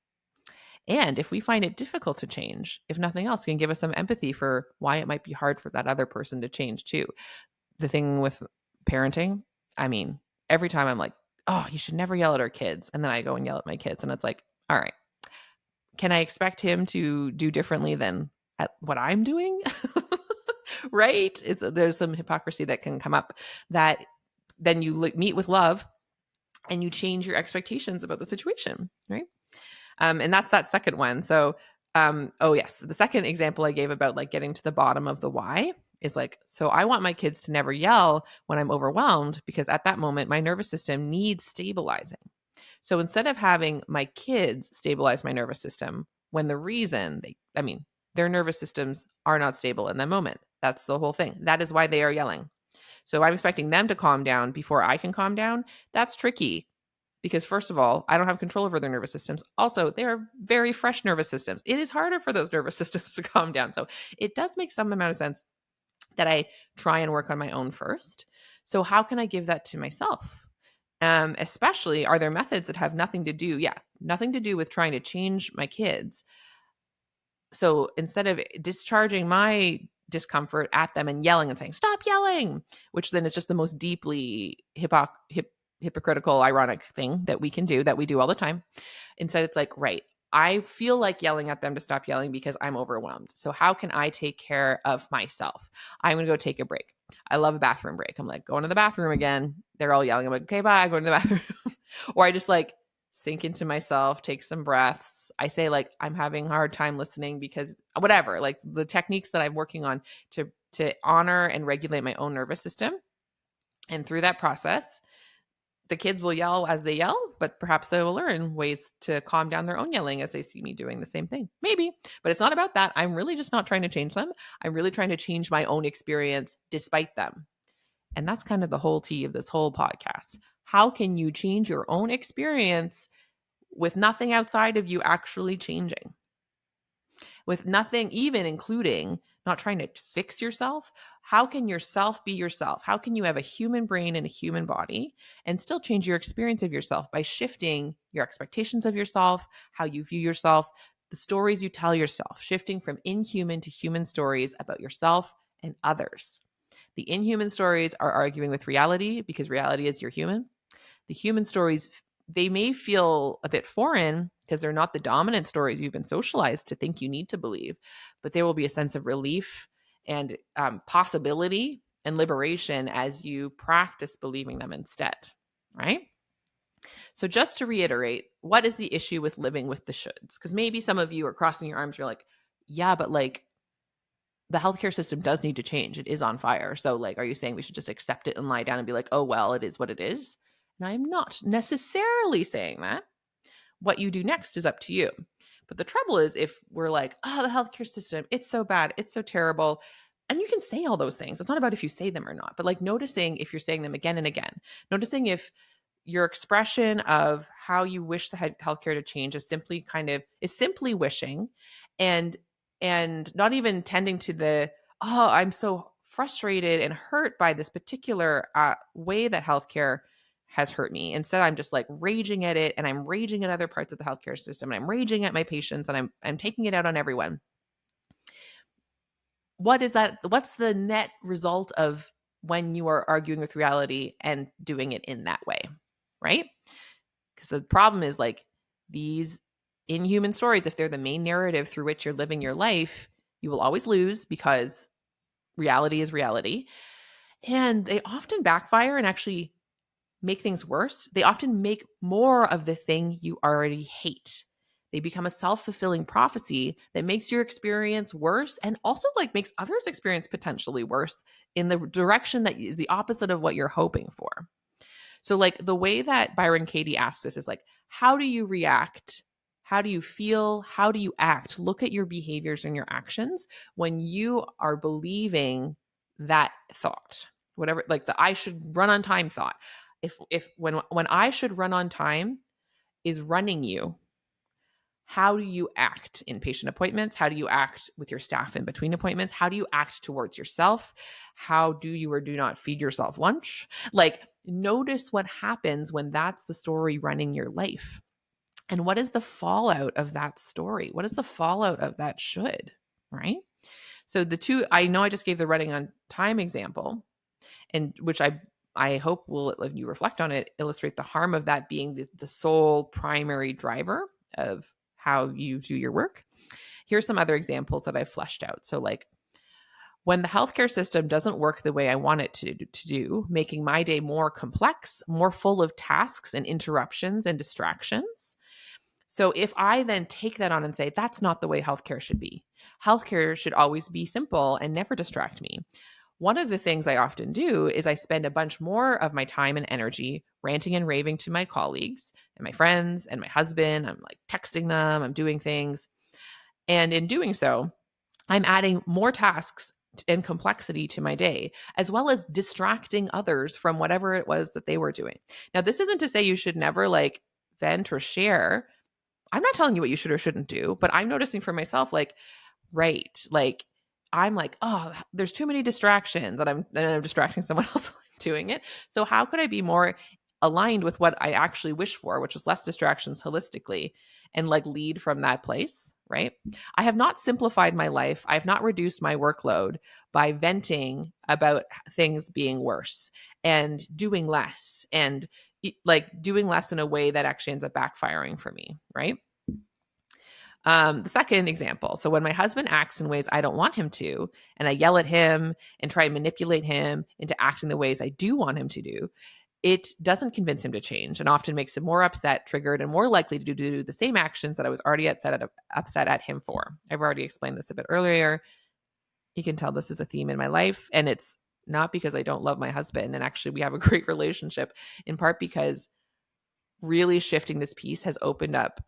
And if we find it difficult to change, if nothing else, can give us some empathy for why it might be hard for that other person to change too. The thing with parenting, I mean, every time I'm like, oh, you should never yell at our kids. And then I go and yell at my kids. And it's like, all right, can I expect him to do differently than at what I'm doing? Right? There's some hypocrisy that can come up, that then you meet with love and you change your expectations about the situation, right? And that's that second one. So, oh yes, the second example I gave about like getting to the bottom of the why is like, so I want my kids to never yell when I'm overwhelmed, because at that moment my nervous system needs stabilizing. So instead of having my kids stabilize my nervous system, when the reason their nervous systems are not stable in that moment. That's the whole thing. That is why they are yelling. So I'm expecting them to calm down before I can calm down. That's tricky, because first of all, I don't have control over their nervous systems. Also, they are very fresh nervous systems. It is harder for those nervous systems to calm down. So it does make some amount of sense that I try and work on my own first. So how can I give that to myself? Especially, are there methods that have nothing to do with trying to change my kids? So instead of discharging my discomfort at them and yelling and saying, stop yelling, which then is just the most deeply hypocritical, ironic thing that we can do, that we do all the time. Instead, it's like, right, I feel like yelling at them to stop yelling because I'm overwhelmed. So how can I take care of myself? I'm going to go take a break. I love a bathroom break. I'm like, going to the bathroom again. They're all yelling. I'm like, okay, bye. I go to the bathroom. Or I just like sink into myself, take some breaths. I say like, I'm having a hard time listening because whatever, like the techniques that I'm working on to honor and regulate my own nervous system. And through that process, the kids will yell as they yell, but perhaps they will learn ways to calm down their own yelling as they see me doing the same thing. Maybe, but it's not about that. I'm really just not trying to change them. I'm really trying to change my own experience despite them. And that's kind of the whole tea of this whole podcast. How can you change your own experience with nothing outside of you actually changing? With nothing even including not trying to fix yourself. How can yourself be yourself? How can you have a human brain and a human body and still change your experience of yourself by shifting your expectations of yourself, how you view yourself, the stories you tell yourself, shifting from inhuman to human stories about yourself and others. The inhuman stories are arguing with reality because reality is you're human. The human stories, they may feel a bit foreign because they're not the dominant stories you've been socialized to think you need to believe, but there will be a sense of relief and possibility and liberation as you practice believing them instead, right? So just to reiterate, what is the issue with living with the shoulds? Because maybe some of you are crossing your arms, you're like, yeah, but like the healthcare system does need to change. It is on fire. So like, are you saying we should just accept it and lie down and be like, oh, well, it is what it is? And I'm not necessarily saying that. What you do next is up to you. But the trouble is if we're like, oh, the healthcare system, it's so bad, it's so terrible. And you can say all those things. It's not about if you say them or not, but like noticing if you're saying them again and again, noticing if your expression of how you wish the healthcare to change is simply wishing and not even tending to the, oh, I'm so frustrated and hurt by this particular way that healthcare has hurt me. Instead, I'm just like raging at it, and I'm raging at other parts of the healthcare system, and I'm raging at my patients, and I'm taking it out on everyone. What is that? What's the net result of when you are arguing with reality and doing it in that way, right? Because the problem is like these inhuman stories, if they're the main narrative through which you're living your life, you will always lose because reality is reality. And they often backfire and actually make things worse. They often make more of the thing you already hate. They become a self-fulfilling prophecy that makes your experience worse and also like makes others' experience potentially worse in the direction that is the opposite of what you're hoping for. So like the way that Byron Katie asks this is like, how do you react? How do you feel? How do you act? Look at your behaviors and your actions when you are believing that thought, whatever, like the I should run on time thought. If when I should run on time is running you, how do you act in patient appointments? How do you act with your staff in between appointments? How do you act towards yourself? How do you or do not feed yourself lunch? Like, notice what happens when that's the story running your life. And what is the fallout of that story? What is the fallout of that should, right? So the two, I know I just gave the running on time example, and which I hope will, if you reflect on it, illustrate the harm of that being the sole primary driver of how you do your work. Here's some other examples that I've fleshed out. So like when the healthcare system doesn't work the way I want it to do, making my day more complex, more full of tasks and interruptions and distractions. So if I then take that on and say, that's not the way healthcare should be, healthcare should always be simple and never distract me. One of the things I often do is I spend a bunch more of my time and energy ranting and raving to my colleagues and my friends and my husband. I'm like texting them, I'm doing things. And in doing so, I'm adding more tasks and complexity to my day, as well as distracting others from whatever it was that they were doing. Now, this isn't to say you should never like vent or share. I'm not telling you what you should or shouldn't do, but I'm noticing for myself, like, right, like, I'm like, oh, there's too many distractions, and I'm distracting someone else while I'm doing it. So how could I be more aligned with what I actually wish for, which is less distractions holistically, and like lead from that place, right? I have not simplified my life. I have not reduced my workload by venting about things being worse and doing less and like doing less in a way that actually ends up backfiring for me, right? The second example. So when my husband acts in ways I don't want him to, and I yell at him and try and manipulate him into acting the ways I do want him to do, it doesn't convince him to change and often makes him more upset, triggered, and more likely to do the same actions that I was already upset at him for. I've already explained this a bit earlier. You can tell this is a theme in my life, and it's not because I don't love my husband. And actually, we have a great relationship, in part because really shifting this piece has opened up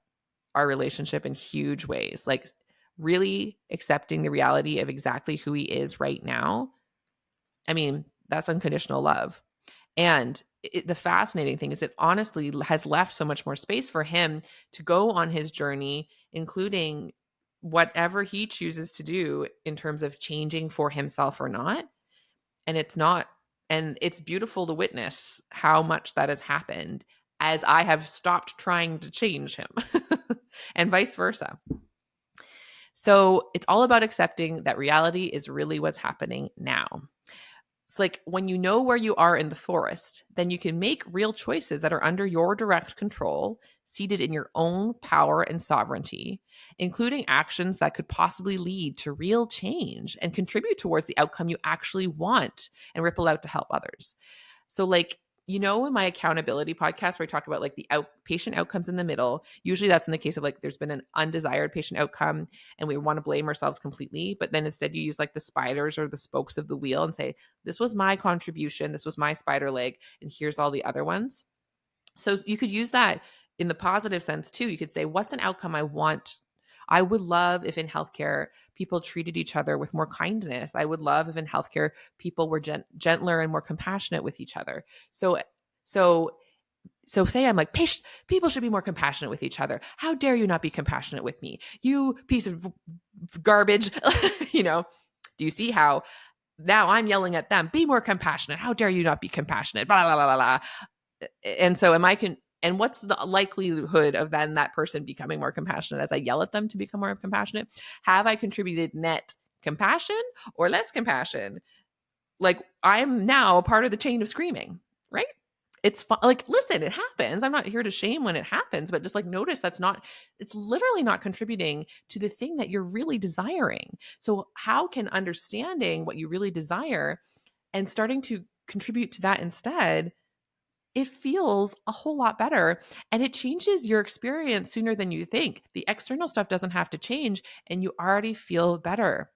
our relationship in huge ways. Like really accepting the reality of exactly who he is right now. I mean, that's unconditional love. And the fascinating thing is it honestly has left so much more space for him to go on his journey, including whatever he chooses to do in terms of changing for himself or not. And it's beautiful to witness how much that has happened as I have stopped trying to change him and vice versa. So it's all about accepting that reality is really what's happening now. It's like when you know where you are in the forest, then you can make real choices that are under your direct control, seated in your own power and sovereignty, including actions that could possibly lead to real change and contribute towards the outcome you actually want and ripple out to help others. So, like, in my accountability podcast where I talk about like the patient outcomes in the middle, usually that's in the case of like there's been an undesired patient outcome and we want to blame ourselves completely. But then instead you use like the spiders or the spokes of the wheel and say, this was my contribution, this was my spider leg, and here's all the other ones. So you could use that in the positive sense too. You could say, what's an outcome I want? I would love if in healthcare people treated each other with more kindness. I would love if in healthcare people were gentler and more compassionate with each other. So say I'm like, people should be more compassionate with each other. How dare you not be compassionate with me? You piece of garbage. Do you see how now I'm yelling at them? Be more compassionate. How dare you not be compassionate? Blah, blah, blah, blah, blah. And so and what's the likelihood of then that person becoming more compassionate as I yell at them to become more compassionate? Have I contributed net compassion or less compassion? Like I'm now a part of the chain of screaming, right? It's fun. Like, listen, it happens. I'm not here to shame when it happens, but just like notice it's literally not contributing to the thing that you're really desiring. So how can understanding what you really desire and starting to contribute to that instead, it feels a whole lot better and it changes your experience sooner than you think. The external stuff doesn't have to change and you already feel better.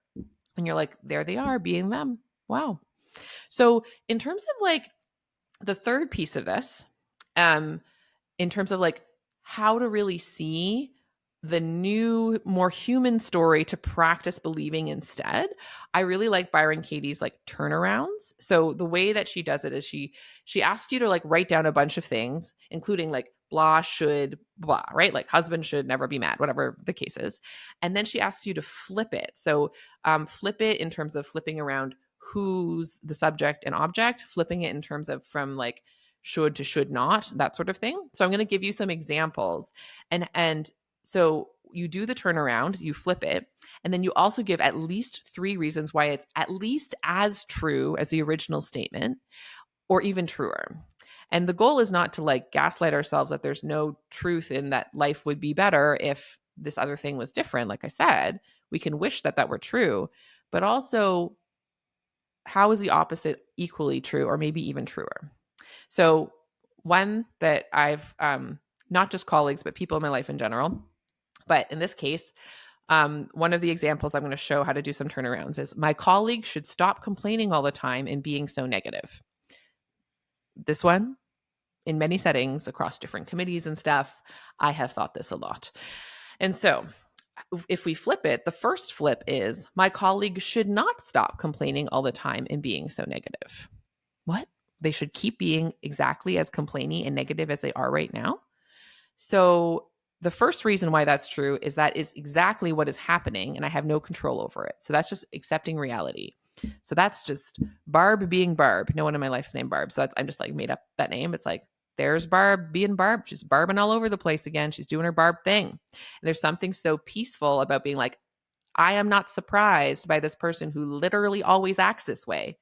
And you're like, there they are being them. Wow. So in terms of like the third piece of this, in terms of like how to really see the new, more human story to practice believing instead, I really like Byron Katie's like turnarounds. So the way that she does it is she asks you to like write down a bunch of things, including like blah, should, blah, right? Like husband should never be mad, whatever the case is. And then she asks you to flip it. So flip it in terms of flipping around who's the subject and object, flipping it in terms of from like should to should not, that sort of thing. So I'm going to give you some examples. And so you do the turnaround, you flip it, and then you also give at least 3 reasons why it's at least as true as the original statement or even truer. And the goal is not to like gaslight ourselves that there's no truth in that life would be better if this other thing was different, like I said, we can wish that that were true, but also how is the opposite equally true or maybe even truer? So one that I've not just colleagues, but people in my life in general, but in this case, one of the examples I'm going to show how to do some turnarounds is my colleague should stop complaining all the time and being so negative. This one, in many settings across different committees and stuff, I have thought this a lot. And so if we flip it, the first flip is my colleague should not stop complaining all the time and being so negative. What? They should keep being exactly as complainy and negative as they are right now. So the first reason why that's true is that is exactly what is happening and I have no control over it. So that's just accepting reality. So that's just Barb being Barb. No one in my life is named Barb. So I'm just like made up that name. It's like, there's Barb being Barb. She's barbing all over the place again. She's doing her Barb thing. And there's something so peaceful about being like, I am not surprised by this person who literally always acts this way,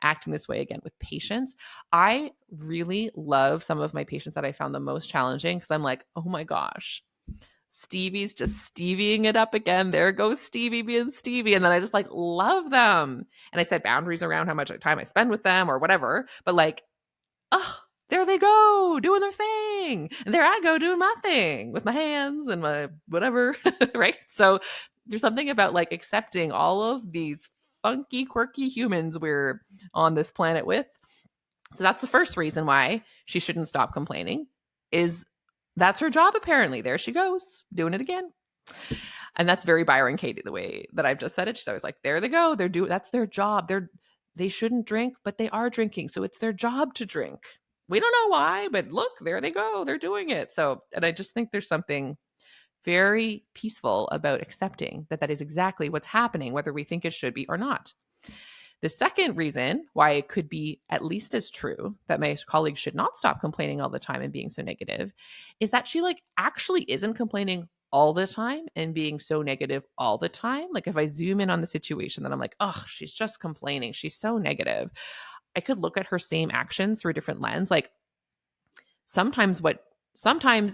acting this way again with patience. I really love some of my patients that I found the most challenging because I'm like, oh my gosh, Stevie's just Stevieing it up again. There goes Stevie being Stevie. And then I just like love them. And I set boundaries around how much time I spend with them or whatever. But like, oh, there they go doing their thing. And there I go doing my thing with my hands and my whatever. Right. So there's something about like accepting all of these funky, quirky humans we're on this planet with. So that's the first reason why she shouldn't stop complaining is that's her job, apparently. There she goes, doing it again. And that's very Byron Katie, the way that I've just said it. She's always like, there they go. That's their job. They shouldn't drink, but they are drinking. So it's their job to drink. We don't know why, but look, there they go. They're doing it. So, and I just think there's something very peaceful about accepting that that is exactly what's happening, whether we think it should be or not. The second reason why it could be at least as true that my colleague should not stop complaining all the time and being so negative is that she like actually isn't complaining all the time and being so negative all the time. Like if I zoom in on the situation that I'm like, oh, she's just complaining. She's so negative. I could look at her same actions through a different lens. Like sometimes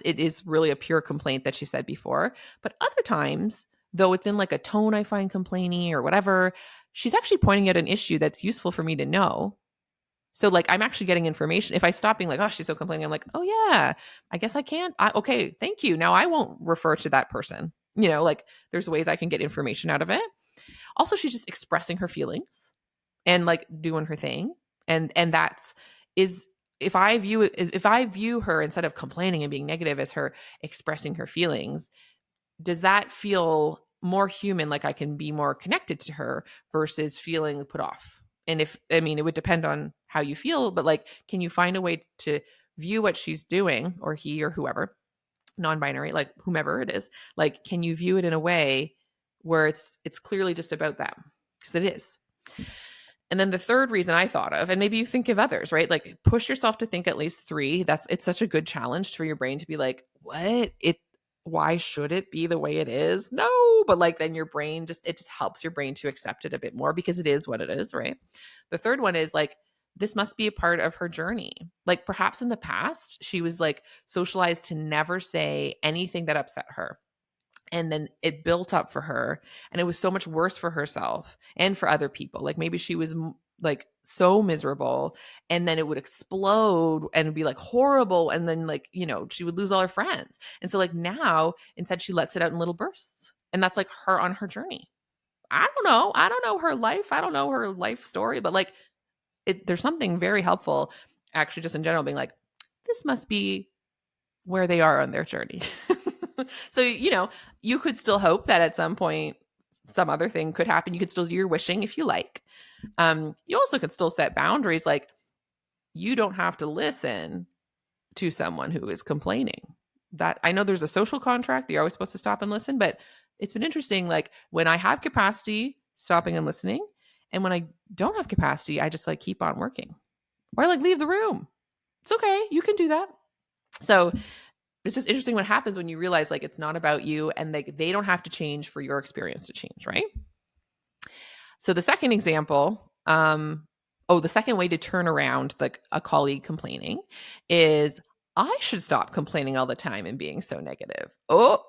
it is really a pure complaint that she said before, but other times, though it's in like a tone I find complaining or whatever, she's actually pointing out an issue that's useful for me to know. So like I'm actually getting information. If I stop being like, oh, she's so complaining, I'm like, oh yeah, I guess I can't. Okay, thank you. Now I won't refer to that person. You know, like there's ways I can get information out of it. Also, she's just expressing her feelings and like doing her thing. And that's is if I view her instead of complaining and being negative as her expressing her feelings, does that feel more human, like I can be more connected to her versus feeling put off? And it would depend on how you feel, but like, can you find a way to view what she's doing or he or whoever, non-binary, like whomever it is, like, can you view it in a way where it's clearly just about them? Because it is. And then the third reason I thought of, and maybe you think of others, right? Like push yourself to think at least three. It's such a good challenge for your brain to be like, why should it be the way it is? No, but like then your brain it just helps your brain to accept it a bit more because it is what it is, right? The third one is like, this must be a part of her journey. Like perhaps in the past, she was like socialized to never say anything that upset her. And then it built up for her and it was so much worse for herself and for other people. Like maybe she was like so miserable and then it would explode and be like horrible. And then like, she would lose all her friends. And so like now instead she lets it out in little bursts and that's like her on her journey. I don't know her life. I don't know her life story, but like there's something very helpful actually just in general being like, this must be where they are on their journey. So, you could still hope that at some point some other thing could happen. You could still do your wishing if you like. You also could still set boundaries. Like you don't have to listen to someone who is complaining. That I know there's a social contract. You're always supposed to stop and listen, but it's been interesting. Like when I have capacity, stopping and listening. And when I don't have capacity, I just like keep on working or like leave the room. It's okay. You can do that. So it's just interesting what happens when you realize like it's not about you and like they don't have to change for your experience to change, right? So the second example, the second way to turn around like a colleague complaining is I should stop complaining all the time and being so negative. Oh,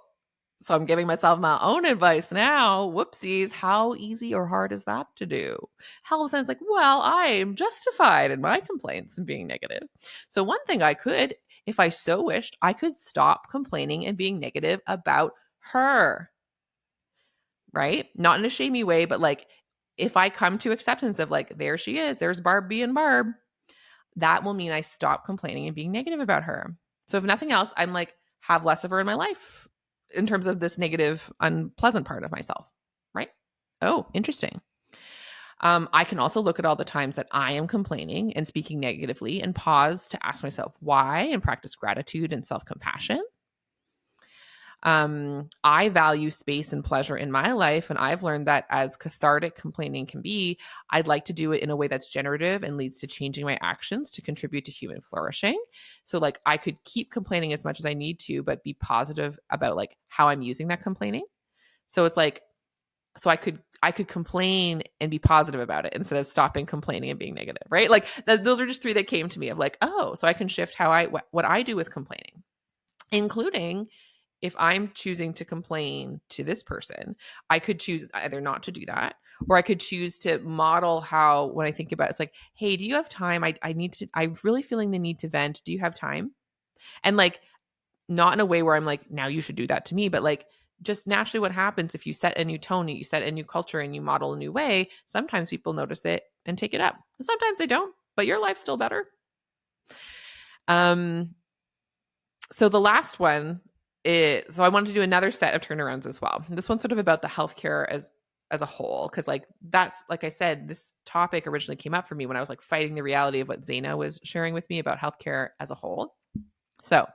So I'm giving myself my own advice now. Whoopsies. How easy or hard is that to do? How of a sudden it's like, well, I am justified in my complaints and being negative. So one thing I could, if I so wished, I could stop complaining and being negative about her, right? Not in a shamey way, but like if I come to acceptance of like, there she is, there's Barb being Barb, that will mean I stop complaining and being negative about her. So if nothing else, I'm like, have less of her in my life in terms of this negative, unpleasant part of myself, right? Oh, interesting. I can also look at all the times that I am complaining and speaking negatively and pause to ask myself why and practice gratitude and self compassion. I value space and pleasure in my life. And I've learned that as cathartic complaining can be, I'd like to do it in a way that's generative and leads to changing my actions to contribute to human flourishing. So like I could keep complaining as much as I need to, but be positive about like how I'm using that complaining. So it's like, so I could complain and be positive about it instead of stopping complaining and being negative, right? Like those are just three that came to me of like, oh, so I can shift how what I do with complaining, including if I'm choosing to complain to this person, I could choose either not to do that, or I could choose to model how, when I think about it, it's like, hey, do you have time? I need to, I'm really feeling the need to vent. Do you have time? And like, not in a way where I'm like, now you should do that to me, but like, just naturally what happens if you set a new tone, you set a new culture and you model a new way, sometimes people notice it and take it up. And sometimes they don't, but your life's still better. Um, so the last one is, so I wanted to do another set of turnarounds as well. This one's sort of about the healthcare as a whole, because like that's, like I said, this topic originally came up for me when I was like fighting the reality of what Zaina was sharing with me about healthcare as a whole. So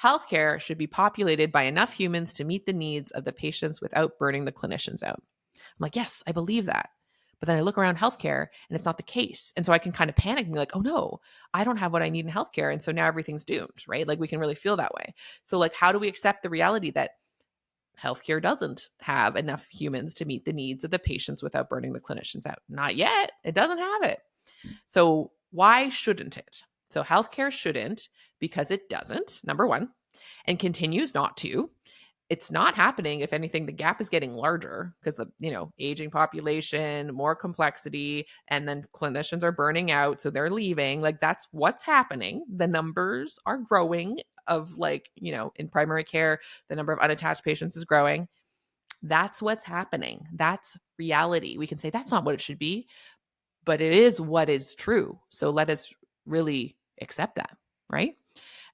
healthcare should be populated by enough humans to meet the needs of the patients without burning the clinicians out. I'm like, yes, I believe that. But then I look around healthcare and it's not the case. And so I can kind of panic and be like, oh no, I don't have what I need in healthcare. And so now everything's doomed, right? Like we can really feel that way. So, like, how do we accept the reality that healthcare doesn't have enough humans to meet the needs of the patients without burning the clinicians out? Not yet. It doesn't have it. So, why shouldn't it? So, healthcare shouldn't because it doesn't, number one, and continues not to. It's not happening. If anything, the gap is getting larger because the, aging population, more complexity, and then clinicians are burning out, so they're leaving. Like that's what's happening. The numbers are growing of like, in primary care, the number of unattached patients is growing. That's what's happening. That's reality. We can say that's not what it should be, but it is what is true. So let us really accept that, right?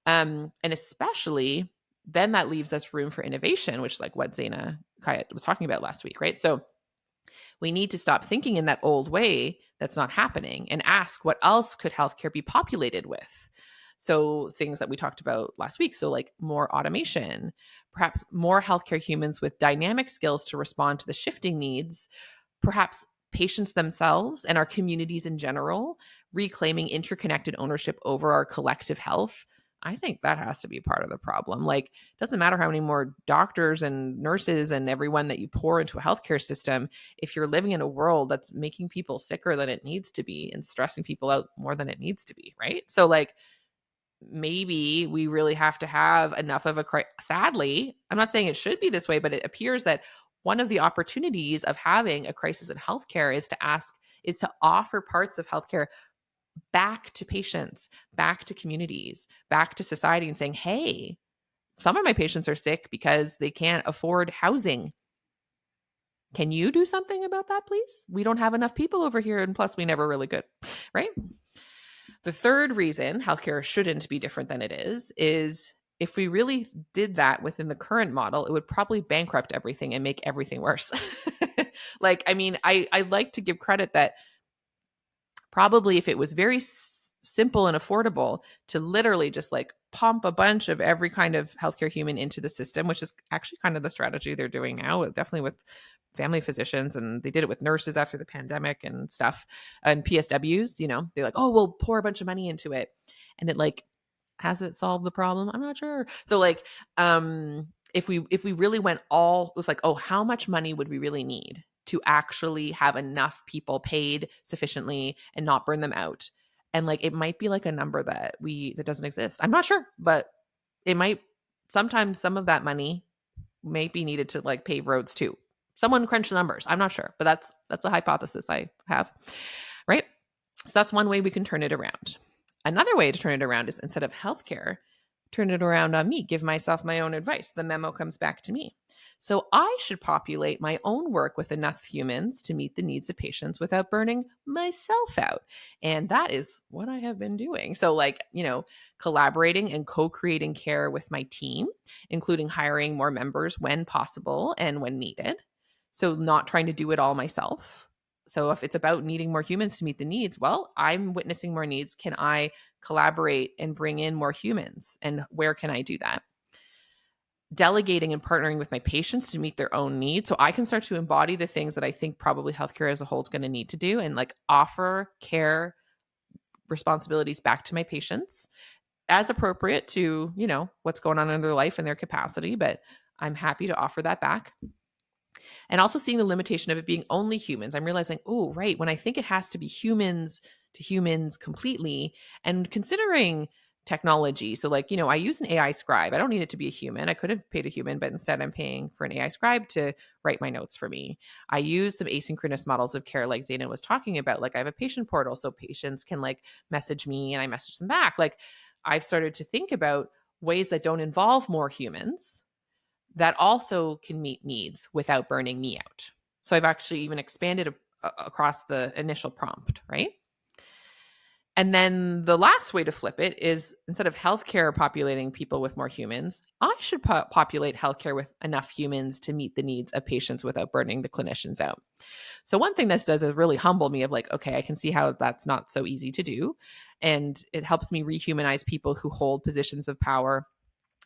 And especially then that leaves us room for innovation, which is like what Zaina Kaya was talking about last week, right? So we need to stop thinking in that old way that's not happening and ask what else could healthcare be populated with? So things that we talked about last week. So like more automation, perhaps more healthcare humans with dynamic skills to respond to the shifting needs, perhaps patients themselves and our communities in general, reclaiming interconnected ownership over our collective health. I think that has to be part of the problem. Like, it doesn't matter how many more doctors and nurses and everyone that you pour into a healthcare system, if you're living in a world that's making people sicker than it needs to be and stressing people out more than it needs to be, right? So, like, maybe we really have to have enough of a sadly, I'm not saying it should be this way, but it appears that one of the opportunities of having a crisis in healthcare is to offer parts of healthcare back to patients, back to communities, back to society, and saying, hey, some of my patients are sick because they can't afford housing. Can you do something about that, please? We don't have enough people over here, and plus we never really good, right? The third reason healthcare shouldn't be different than it is if we really did that within the current model, it would probably bankrupt everything and make everything worse. Like, I mean, I like to give credit that probably if it was very simple and affordable to literally just like pump a bunch of every kind of healthcare human into the system, which is actually kind of the strategy they're doing now, definitely with family physicians, and they did it with nurses after the pandemic and stuff, and PSWs, they're like, oh, we'll pour a bunch of money into it. And it like, has it solved the problem? I'm not sure. So like, if we really went all, it was like, oh, how much money would we really need to actually have enough people paid sufficiently and not burn them out? And like, it might be like a number that doesn't exist. I'm not sure, but it might, sometimes some of that money may be needed to like pave roads too. Someone crunch the numbers. I'm not sure, but that's a hypothesis I have, right? So that's one way we can turn it around. Another way to turn it around is instead of healthcare, turn it around on me, give myself my own advice. The memo comes back to me. So I should populate my own work with enough humans to meet the needs of patients without burning myself out. And that is what I have been doing. So, like, collaborating and co-creating care with my team, including hiring more members when possible and when needed. So not trying to do it all myself. So if it's about needing more humans to meet the needs, well, I'm witnessing more needs. Can I collaborate and bring in more humans? And where can I do that? Delegating and partnering with my patients to meet their own needs. So I can start to embody the things that I think probably healthcare as a whole is going to need to do, and like offer care responsibilities back to my patients as appropriate to, what's going on in their life and their capacity. But I'm happy to offer that back. And also seeing the limitation of it being only humans. I'm realizing, oh, right, when I think it has to be humans to humans completely, and considering technology. So like, I use an AI scribe. I don't need it to be a human. I could have paid a human, but instead I'm paying for an AI scribe to write my notes for me. I use some asynchronous models of care like Zaina was talking about. Like I have a patient portal so patients can like message me and I message them back. Like I've started to think about ways that don't involve more humans that also can meet needs without burning me out. So I've actually even expanded across the initial prompt, right? And then the last way to flip it is instead of healthcare populating people with more humans, I should populate healthcare with enough humans to meet the needs of patients without burning the clinicians out. So one thing this does is really humble me of like, okay, I can see how that's not so easy to do. And it helps me rehumanize people who hold positions of power.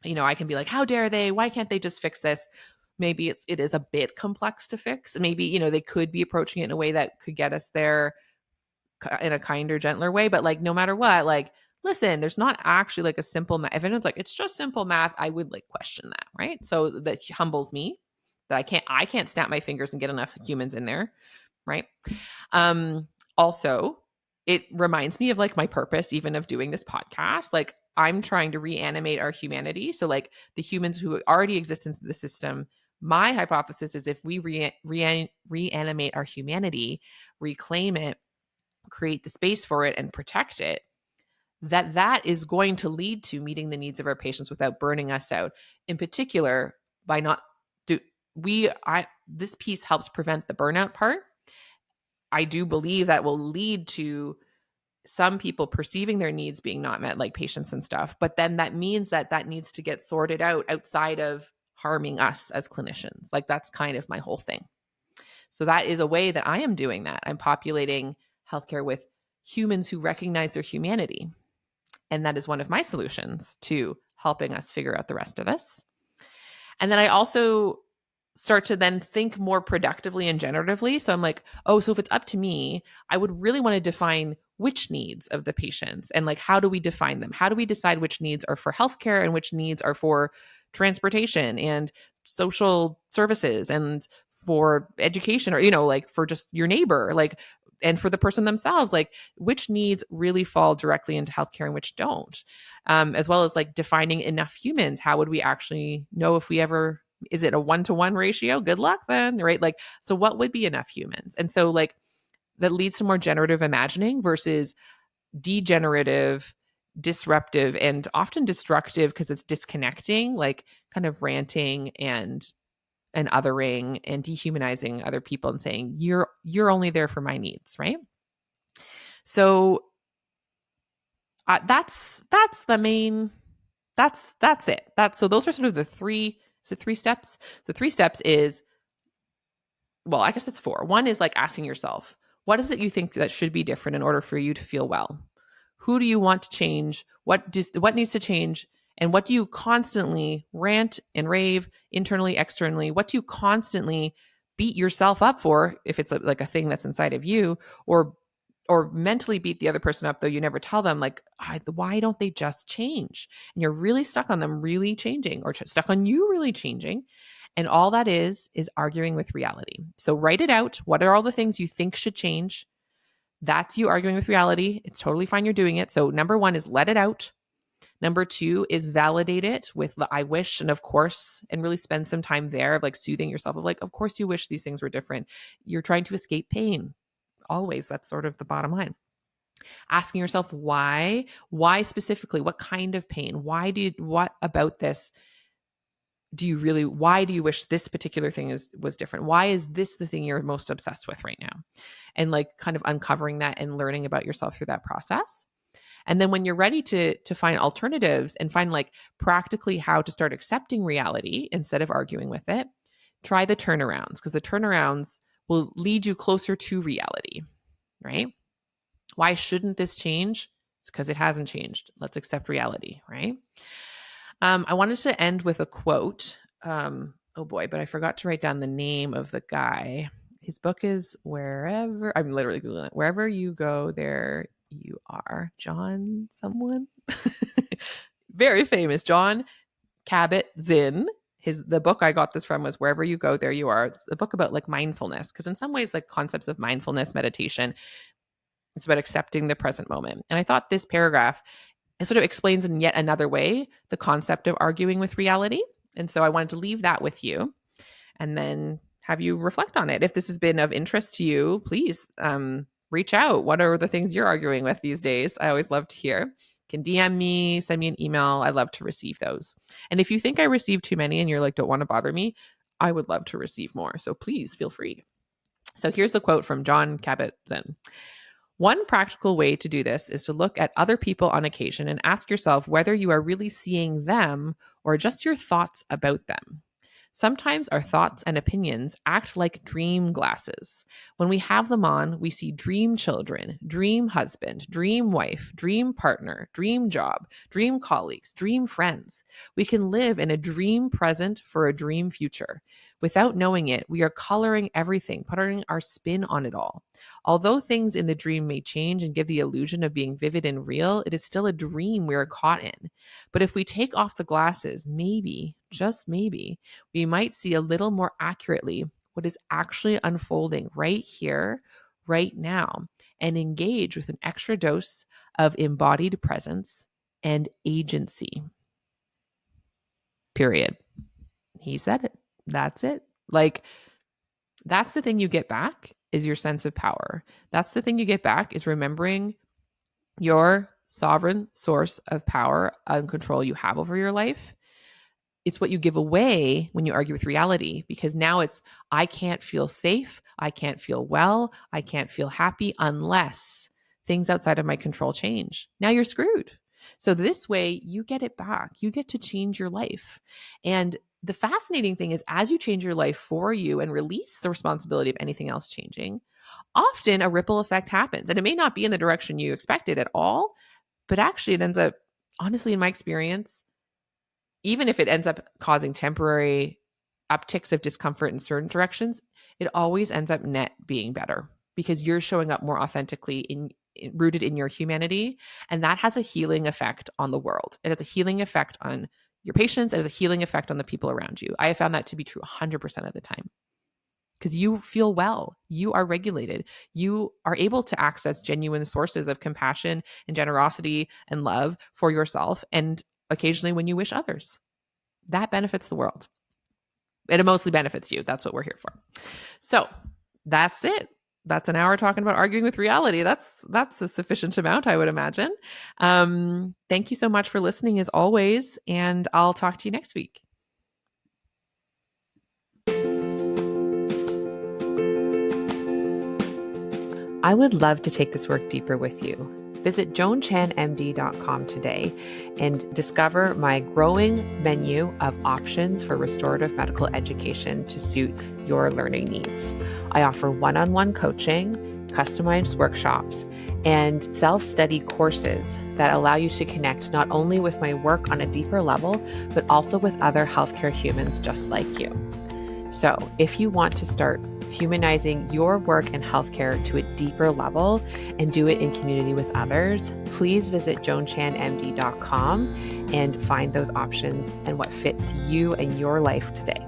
I can be like, how dare they? Why can't they just fix this? Maybe it is a bit complex to fix. Maybe, they could be approaching it in a way that could get us there in a kinder, gentler way. But like, no matter what, like, listen, there's not actually like a simple math. If anyone's like, it's just simple math, I would like question that, right? So that humbles me that I can't snap my fingers and get enough humans in there, right? Also, it reminds me of like my purpose, even of doing this podcast. Like I'm trying to reanimate our humanity. So like the humans who already exist in the system, my hypothesis is if we reanimate our humanity, reclaim it, create the space for it and protect it, that is going to lead to meeting the needs of our patients without burning us out. In particular, by not this piece helps prevent the burnout part. I do believe that will lead to some people perceiving their needs being not met, like patients and stuff. But then that means that needs to get sorted out outside of harming us as clinicians. Like that's kind of my whole thing. So that is a way that I am doing that. I'm populating healthcare with humans who recognize their humanity. And that is one of my solutions to helping us figure out the rest of this. And then I also start to then think more productively and generatively. So I'm like, oh, so if it's up to me, I would really want to define which needs of the patients and like, how do we define them? How do we decide which needs are for healthcare and which needs are for transportation and social services and for education or, like for just your neighbor, like, and for the person themselves, like which needs really fall directly into healthcare and which don't, as well as like defining enough humans. How would we actually know if we ever, is it a 1-to-1 ratio? Good luck then, right? Like, so what would be enough humans? And so like that leads to more generative imagining versus degenerative, disruptive, and often destructive because it's disconnecting, like kind of ranting and othering and dehumanizing other people and saying you're only there for my needs, right? So that's the main, that's it. So those are sort of the three. Is it 3 steps? So 3 steps is, well, I guess it's 4. One is like asking yourself, what is it you think that should be different in order for you to feel well? Who do you want to change? What needs to change? And what do you constantly rant and rave internally, externally? What do you constantly beat yourself up for if it's like a thing that's inside of you, or mentally beat the other person up, though you never tell them, like, why don't they just change? And you're really stuck on them really changing, or stuck on you really changing. And all that is arguing with reality. So write it out. What are all the things you think should change? That's you arguing with reality. It's totally fine you're doing it. So number 1 is let it out. Number 2 is validate it with the I wish and of course, and really spend some time there of like soothing yourself of like, of course you wish these things were different. You're trying to escape pain. Always. That's sort of the bottom line. Asking yourself why specifically, what kind of pain? What about this why do you wish this particular thing was different? Why is this the thing you're most obsessed with right now? And like kind of uncovering that and learning about yourself through that process. And then when you're ready to find alternatives and find like practically how to start accepting reality instead of arguing with it, try the turnarounds, because the turnarounds will lead you closer to reality, right? Why shouldn't this change? It's because it hasn't changed. Let's accept reality, right? I wanted to end with a quote. Oh boy, but I forgot to write down the name of the guy. His book is I'm literally Googling it. Wherever you go, there you are. John someone? Very famous. John Kabat-Zinn. The book I got this from was Wherever You Go, There You Are. It's a book about like mindfulness, because in some ways, like concepts of mindfulness, meditation, it's about accepting the present moment. And I thought this paragraph, it sort of explains in yet another way the concept of arguing with reality. And so I wanted to leave that with you and then have you reflect on it. If this has been of interest to you, please reach out. What are the things you're arguing with these days? I always love to hear. You can DM me, send me an email. I love to receive those. And if you think I received too many and you're like, don't want to bother me, I would love to receive more. So please feel free. So here's the quote from John Kabat-Zinn. One practical way to do this is to look at other people on occasion and ask yourself whether you are really seeing them or just your thoughts about them. Sometimes our thoughts and opinions act like dream glasses. When we have them on, we see dream children, dream husband, dream wife, dream partner, dream job, dream colleagues, dream friends. We can live in a dream present for a dream future. Without knowing it, we are coloring everything, putting our spin on it all. Although things in the dream may change and give the illusion of being vivid and real, it is still a dream we are caught in. But if we take off the glasses, maybe, just maybe, we might see a little more accurately what is actually unfolding right here, right now, and engage with an extra dose of embodied presence and agency. Period. He said it. That's it. Like, that's the thing you get back is your sense of power. That's the thing you get back is remembering your sovereign source of power and control you have over your life. It's what you give away when you argue with reality, because now it's, I can't feel safe. I can't feel well. I can't feel happy unless things outside of my control change. Now you're screwed. So this way you get it back. You get to change your life. And the fascinating thing is, as you change your life for you and release the responsibility of anything else changing, often a ripple effect happens. And it may not be in the direction you expected at all, but actually it ends up, honestly, in my experience, even if it ends up causing temporary upticks of discomfort in certain directions, it always ends up net being better because you're showing up more authentically rooted in your humanity. And that has a healing effect on the world. It has a healing effect on your patients. It has a healing effect on the people around you. I have found that to be true 100% of the time. Because you feel well, you are regulated, you are able to access genuine sources of compassion and generosity and love for yourself, and occasionally when you wish others. That benefits the world. And it mostly benefits you. That's what we're here for. So that's it. That's an hour talking about arguing with reality. That's a sufficient amount, I would imagine. Thank you so much for listening as always, and I'll talk to you next week. I would love to take this work deeper with you. Visit joanchanmd.com today and discover my growing menu of options for restorative medical education to suit your learning needs. I offer one-on-one coaching, customized workshops, and self-study courses that allow you to connect not only with my work on a deeper level, but also with other healthcare humans just like you. So if you want to start humanizing your work in healthcare to a deeper level and do it in community with others, please visit joanchanmd.com and find those options and what fits you and your life today.